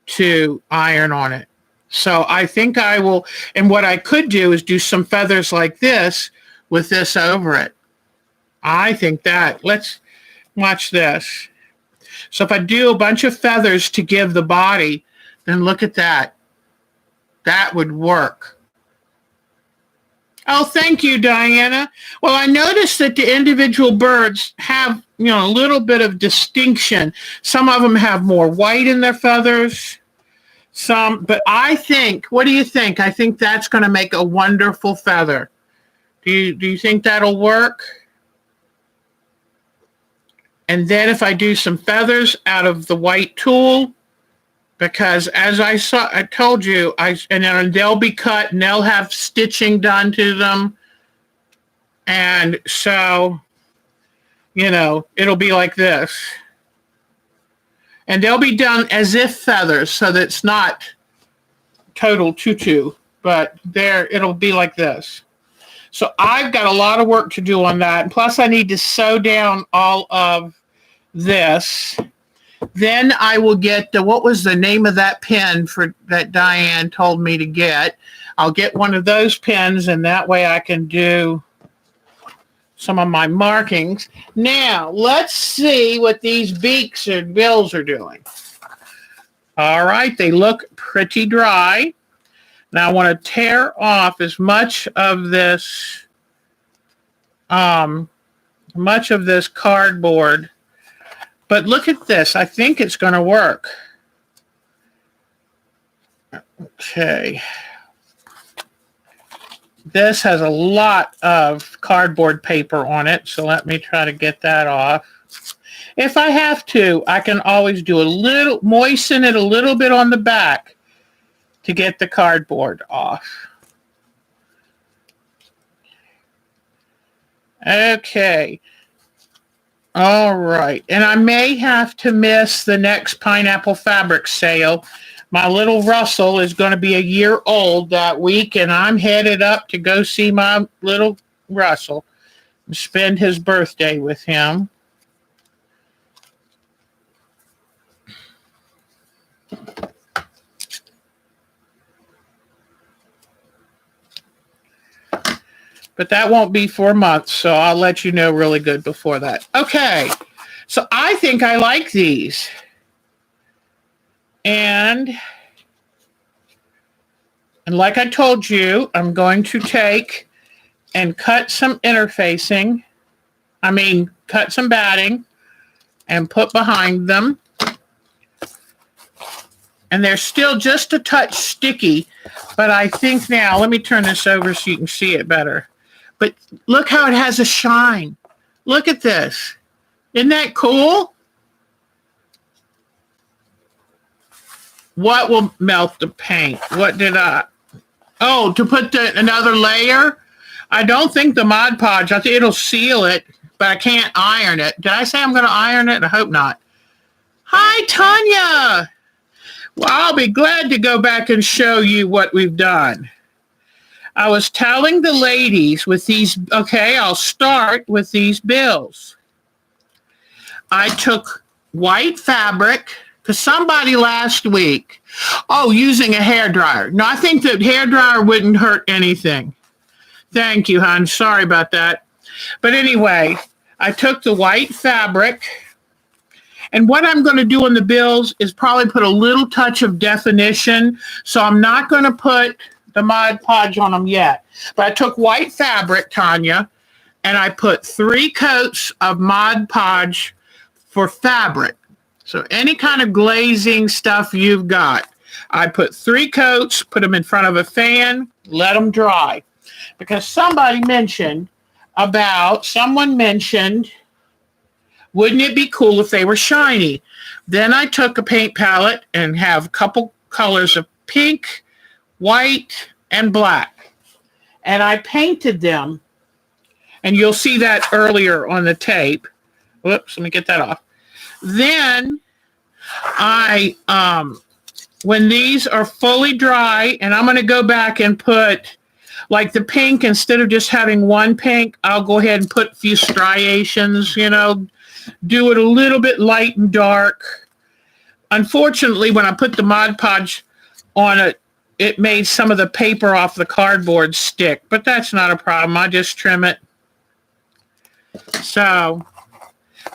to iron on it. So I think I will, and what I could do is do some feathers like this with this over it. I think that, let's watch this. So if I do a bunch of feathers to give the body, then look at that. That would work. Oh, thank you, Diana. Well, I noticed that the individual birds have, you know, a little bit of distinction. Some of them have more white in their feathers. Some, but I think, what do you think? I think that's going to make a wonderful feather. Do you think that'll work? And then if I do some feathers out of the white tulle, because as I told you, and then they'll be cut and they'll have stitching done to them. And so, you know, it'll be like this. And they'll be done as if feathers, so that it's not total tutu, but it'll be like this. So I've got a lot of work to do on that. And plus I need to sew down all of this. Then I will get what was the name of that pen that Diane told me to get. I'll get one of those pens, and that way I can do some of my markings. Now, let's see what these beaks and bills are doing. All right, they look pretty dry. Now I want to tear off as much of this cardboard. But look at this. I think it's going to work. Okay. This has a lot of cardboard paper on it, so let me try to get that off. If I have to, I can always do moisten it a little bit on the back to get the cardboard off. Okay. All right. And I may have to miss the next pineapple fabric sale. My little Russell is going to be a year old that week, and I'm headed up to go see my little Russell and spend his birthday with him. but that won't be for a month, so I'll let you know really good before that. Okay, so I think I like these. And like I told you, I'm going to take and cut some interfacing. Cut some batting and put behind them. And they're still just a touch sticky, but I think now, let me turn this over so you can see it better. But look how it has a shine. Look at this. Isn't that cool? What will melt the paint? What did I... Oh, to put another layer? I don't think the Mod Podge, I think it'll seal it, but I can't iron it. Did I say I'm going to iron it? I hope not. Hi, Tanya. Well, I'll be glad to go back and show you what we've done. I was telling the ladies with these, okay, I'll start with these bills. I took white fabric, because somebody last week, using a hairdryer. No, I think that hairdryer wouldn't hurt anything. Thank you, hon. Sorry about that. But anyway, I took the white fabric, and what I'm going to do on the bills is probably put a little touch of definition. So I'm not going to put the Mod Podge on them yet. But I took white fabric, Tanya, and I put 3 coats of Mod Podge for fabric. So any kind of glazing stuff you've got. I put 3 coats, put them in front of a fan, let them dry. Because someone mentioned, wouldn't it be cool if they were shiny? Then I took a paint palette and have a couple colors of pink, white, and black. And I painted them. And you'll see that earlier on the tape. Whoops, let me get that off. Then when these are fully dry, and I'm going to go back and put, like the pink, instead of just having one pink, I'll go ahead and put a few striations, do it a little bit light and dark. Unfortunately, when I put the Mod Podge on it, it made some of the paper off the cardboard stick, but that's not a problem. I just trim it. So,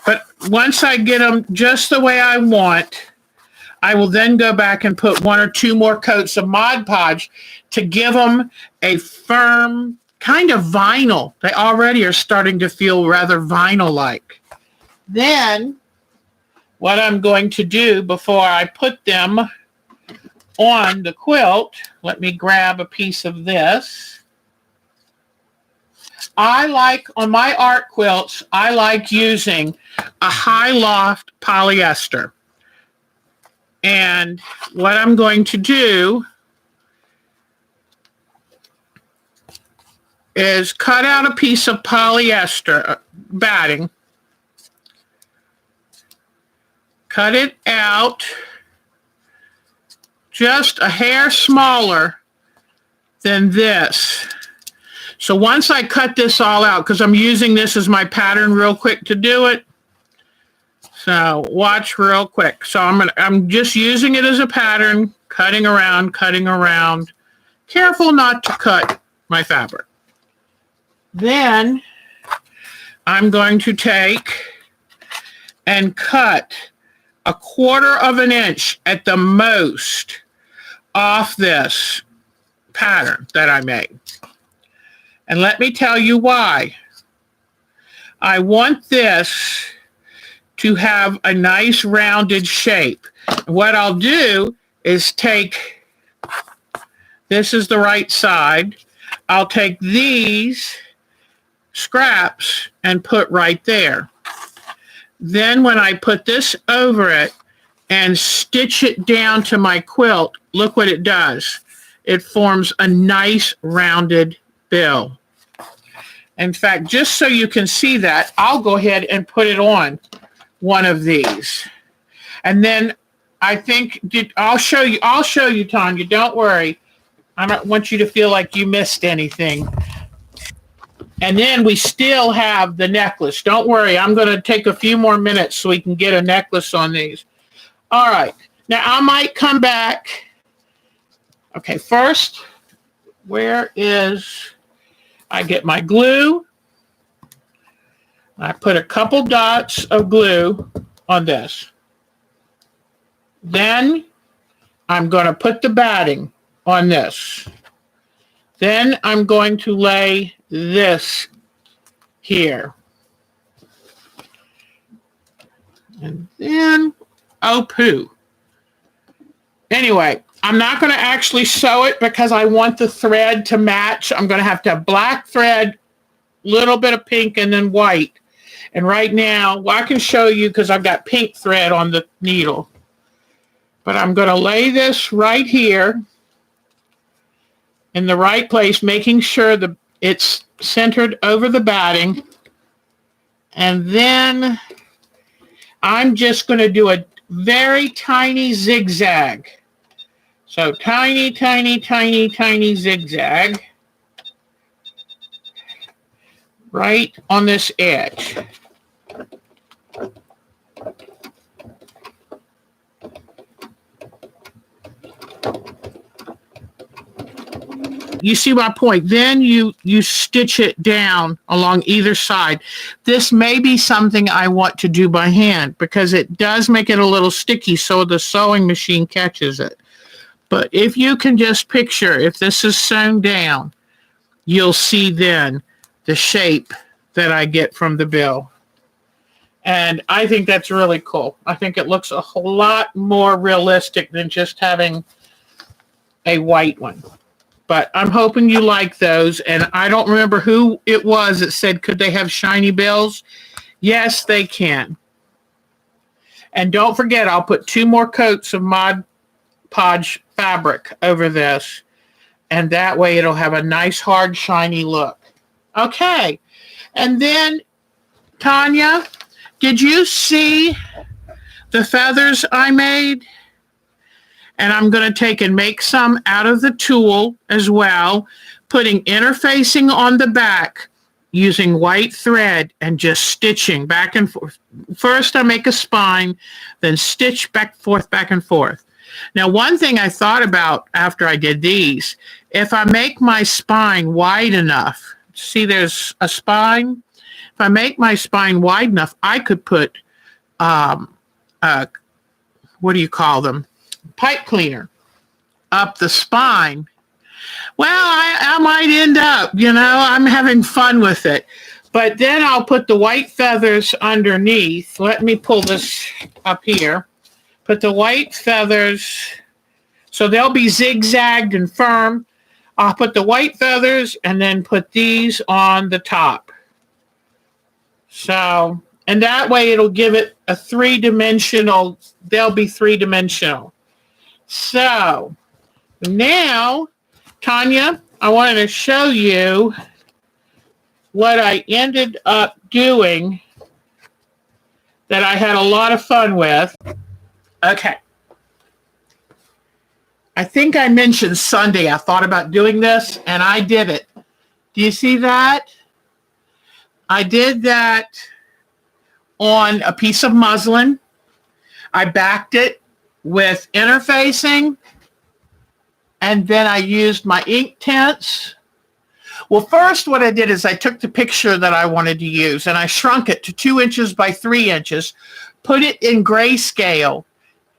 but once I get them just the way I want, I will then go back and put 1 or 2 more coats of Mod Podge to give them a firm kind of vinyl. They already are starting to feel rather vinyl-like. Then what I'm going to do before I put them on the quilt, let me grab a piece of this. On my art quilts, I like using a high loft polyester. And what I'm going to do is cut out a piece of polyester batting. Cut it out just a hair smaller than this. So once I cut this all out, because I'm using this as my pattern real quick to do it. So watch real quick. So I'm just using it as a pattern, cutting around. Careful not to cut my fabric. Then I'm going to take and cut 1/4 of an inch at the most off this pattern that I made. And let me tell you why. I want this to have a nice rounded shape. What I'll do is take, this is the right side, I'll take these scraps and put right there. Then when I put this over it and stitch it down to my quilt, look what it does. It forms a nice rounded bill. In fact, just so you can see that, I'll go ahead and put it on one of these. And then I think, I'll show you, Tanya, don't worry. I don't want you to feel like you missed anything. And then we still have the necklace. Don't worry, I'm going to take a few more minutes so we can get a necklace on these. All right, now I might come back. Okay, first, I get my glue. I put a couple dots of glue on this. Then I'm going to put the batting on this. Then I'm going to lay this here. And then, oh poo. Anyway, I'm not going to actually sew it because I want the thread to match. I'm going to have black thread, little bit of pink, and then white. And right now, well, I can show you because I've got pink thread on the needle. But I'm going to lay this right here in the right place, making sure that it's centered over the batting. And then I'm just going to do a very tiny zigzag. So tiny, tiny, tiny, tiny zigzag right on this edge. You see my point? Then you stitch it down along either side. This may be something I want to do by hand because it does make it a little sticky so the sewing machine catches it. But if you can just picture, if this is sewn down, you'll see then the shape that I get from the bill. And I think that's really cool. I think it looks a whole lot more realistic than just having a white one. But I'm hoping you like those. And I don't remember who it was that said, could they have shiny bills? Yes, they can. And don't forget, I'll put 2 more coats of Mod Podge fabric over this. And that way it'll have a nice, hard, shiny look. Okay. And then, Tanya, did you see the feathers I made? And I'm going to take and make some out of the tulle as well, putting interfacing on the back using white thread and just stitching back and forth. First, I make a spine, then stitch back and forth. Now, one thing I thought about after I did these, if I make my spine wide enough, see there's a spine? If I make my spine wide enough, I could put, what do you call them? Pipe cleaner up the spine. Well, I might end up, I'm having fun with it. But then I'll put the white feathers underneath. Let me pull this up here. Put the white feathers, so they'll be zigzagged and firm. I'll put the white feathers and then put these on the top. So, and that way it'll give it a 3-dimensional, they'll be 3-dimensional. So now, Tanya, I wanted to show you what I ended up doing that I had a lot of fun with. Okay. I think I mentioned Sunday. I thought about doing this, and I did it. Do you see that? I did that on a piece of muslin. I backed it with interfacing, and then I used my ink tints. Well, first what I did is I took the picture that I wanted to use, and I shrunk it to 2 inches by 3 inches, put it in grayscale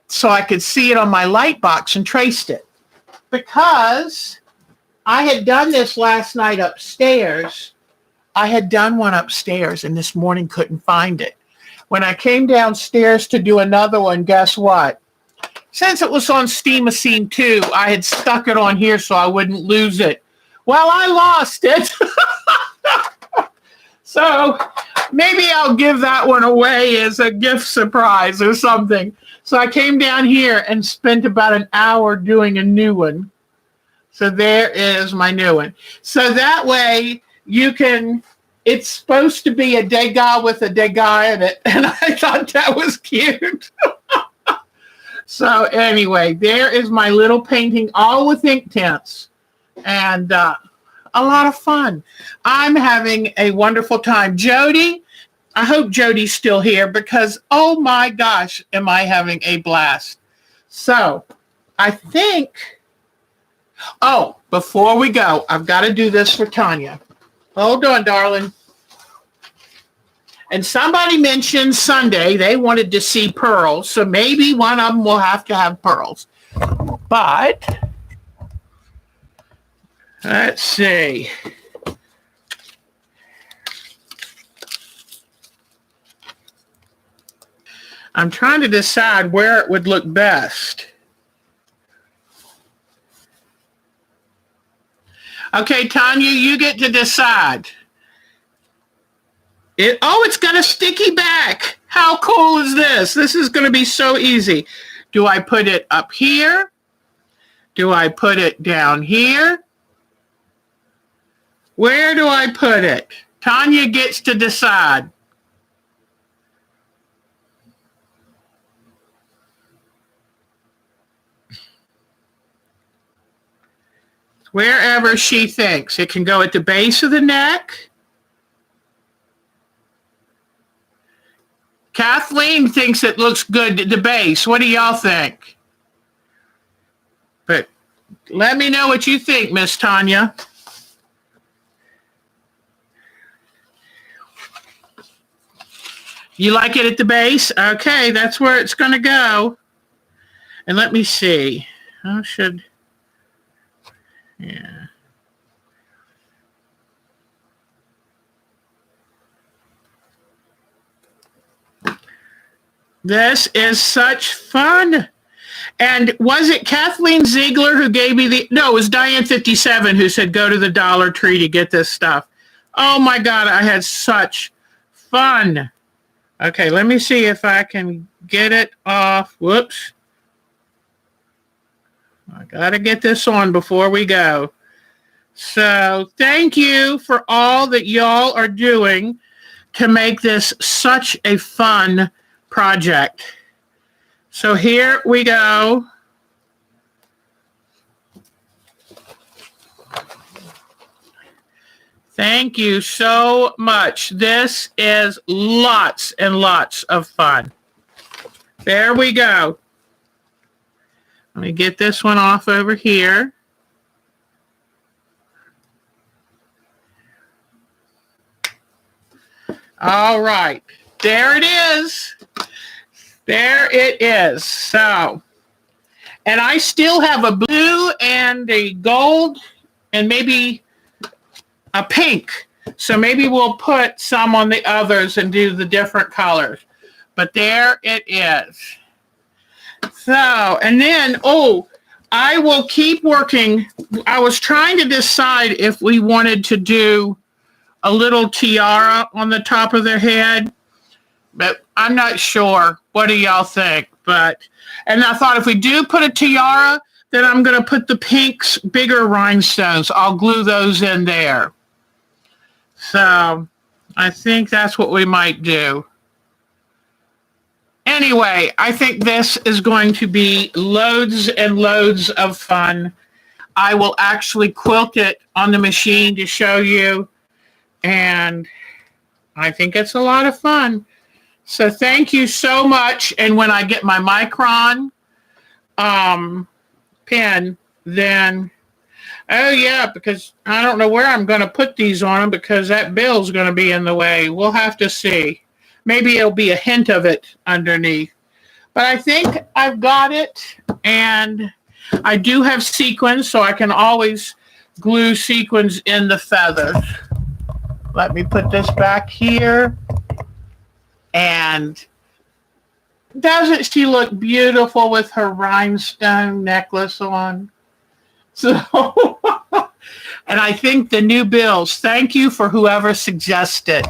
so I could see it on my light box and traced it. Because I had done this last night upstairs. I had done one upstairs and this morning couldn't find it. When I came downstairs to do another one, guess what? Since it was on Steamosine 2, I had stuck it on here so I wouldn't lose it. Well, I lost it. So maybe I'll give that one away as a gift surprise or something. So I came down here and spent about an hour doing a new one. So there is my new one. So that way you can, it's supposed to be a Degas with a Degas in it. And I thought that was cute. So anyway, there is my little painting, all with ink tints. And a lot of fun. I'm having a wonderful time. Jody, I hope Jody's still here because, oh my gosh, am I having a blast. So I think, oh, before we go, I've got to do this for Tanya. Hold on, darling. And somebody mentioned Sunday they wanted to see pearls, so maybe one of them will have to have pearls. But let's see. I'm trying to decide where it would look best. Okay, Tanya, you get to decide. It's got a sticky back. How cool is this? This is going to be so easy. Do I put it up here? Do I put it down here? Where do I put it? Tanya gets to decide. Wherever she thinks. It can go at the base of the neck. Kathleen thinks it looks good at the base. What do y'all think? But let me know what you think, Miss Tanya. You like it at the base? Okay, that's where it's going to go. And let me see. Yeah. This is such fun. And was it Kathleen Ziegler who gave me no, it was Diane 57 who said, go to the Dollar Tree to get this stuff. Oh my God, I had such fun. Okay, let me see if I can get it off. Whoops. I got to get this on before we go. So thank you for all that y'all are doing to make this such a fun project. So here we go. Thank you so much. This is lots and lots of fun. There we go. Let me get this one off over here. All right. There it is. There it is. So, and I still have a blue and a gold and maybe a pink. So maybe we'll put some on the others and do the different colors. But there it is. So, and then, I will keep working. I was trying to decide if we wanted to do a little tiara on the top of their head, but I'm not sure. What do y'all think? And I thought if we do put a tiara, then I'm going to put the pinks, bigger rhinestones. I'll glue those in there. So I think that's what we might do. Anyway, I think this is going to be loads and loads of fun. I will actually quilt it on the machine to show you. And I think it's a lot of fun. So thank you so much. And when I get my Micron pen, then, because I don't know where I'm going to put these on them because that bill's going to be in the way. We'll have to see. Maybe it'll be a hint of it underneath. But I think I've got it. And I do have sequins, so I can always glue sequins in the feathers. Let me put this back here. And doesn't she look beautiful with her rhinestone necklace on? So, and I think the new bills, thank you for whoever suggested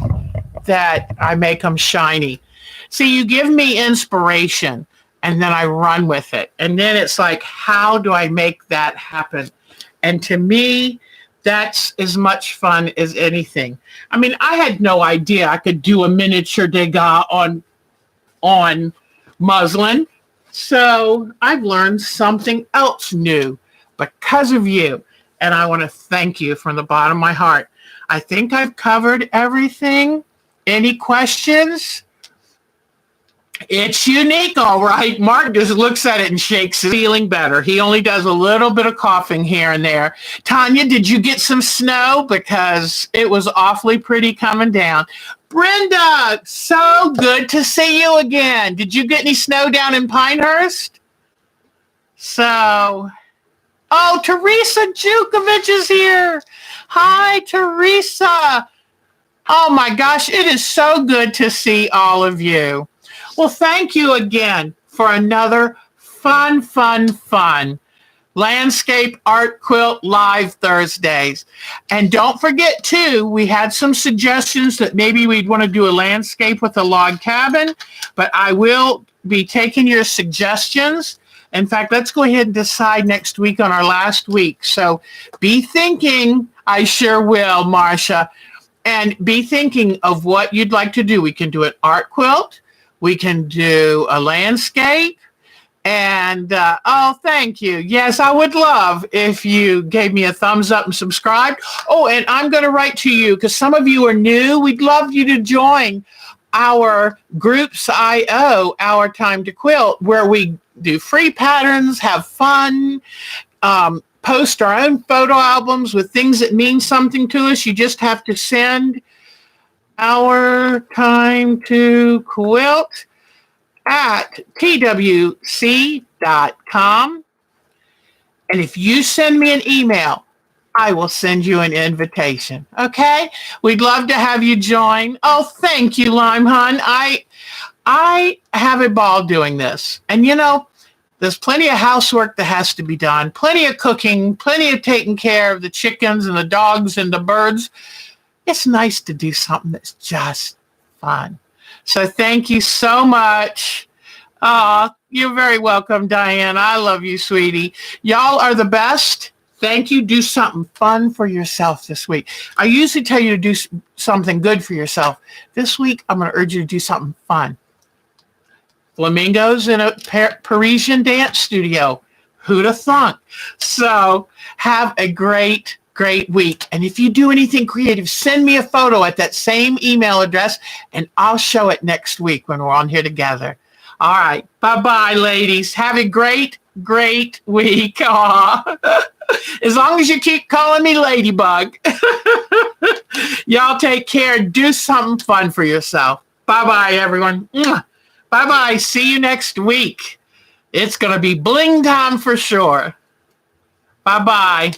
that I make them shiny. See, you give me inspiration and then I run with it. And then it's like, how do I make that happen? And to me, that's as much fun as anything. I mean, I had no idea I could do a miniature degas on muslin. So I've learned something else new because of you. And I want to thank you from the bottom of my heart. I think I've covered everything. Any questions? It's unique, all right. Mark just looks at it and shakes his feeling better. He only does a little bit of coughing here and there. Tanya, did you get some snow? Because it was awfully pretty coming down. Brenda, so good to see you again. Did you get any snow down in Pinehurst? So, oh, Teresa Jukovic is here. Hi, Teresa. Oh my gosh, it is so good to see all of you. Well, thank you again for another fun Landscape Art Quilt Live Thursdays. And don't forget, too, we had some suggestions that maybe we'd want to do a landscape with a log cabin, but I will be taking your suggestions. In fact, let's go ahead and decide next week on our last week. So be thinking, I sure will, Marcia, and be thinking of what you'd like to do. We can do an art quilt. We can do a landscape. And, oh, thank you. Yes, I would love if you gave me a thumbs up and subscribed. Oh, and I'm going to write to you because some of you are new. We'd love you to join our Groups IO, Our Time to Quilt, where we do free patterns, have fun, post our own photo albums with things that mean something to us. You just have to send Our Time to Quilt at twc.com. And if you send me an email, I will send you an invitation. Okay? We'd love to have you join. Oh, thank you, Lime Hun. I have a ball doing this. And you know, there's plenty of housework that has to be done, plenty of cooking, plenty of taking care of the chickens and the dogs and the birds. It's nice to do something that's just fun. So thank you so much. You're very welcome, Diane. I love you, sweetie. Y'all are the best. Thank you. Do something fun for yourself this week. I usually tell you to do something good for yourself. This week, I'm going to urge you to do something fun. Flamingos in a Parisian dance studio. Who'd have thunk? So have a great week. And if you do anything creative, send me a photo at that same email address, and I'll show it next week when we're on here together. All right. Bye-bye, ladies. Have a great week. Aw. As long as you keep calling me Ladybug. Y'all take care. Do something fun for yourself. Bye-bye, everyone. Bye-bye. See you next week. It's going to be bling time for sure. Bye-bye.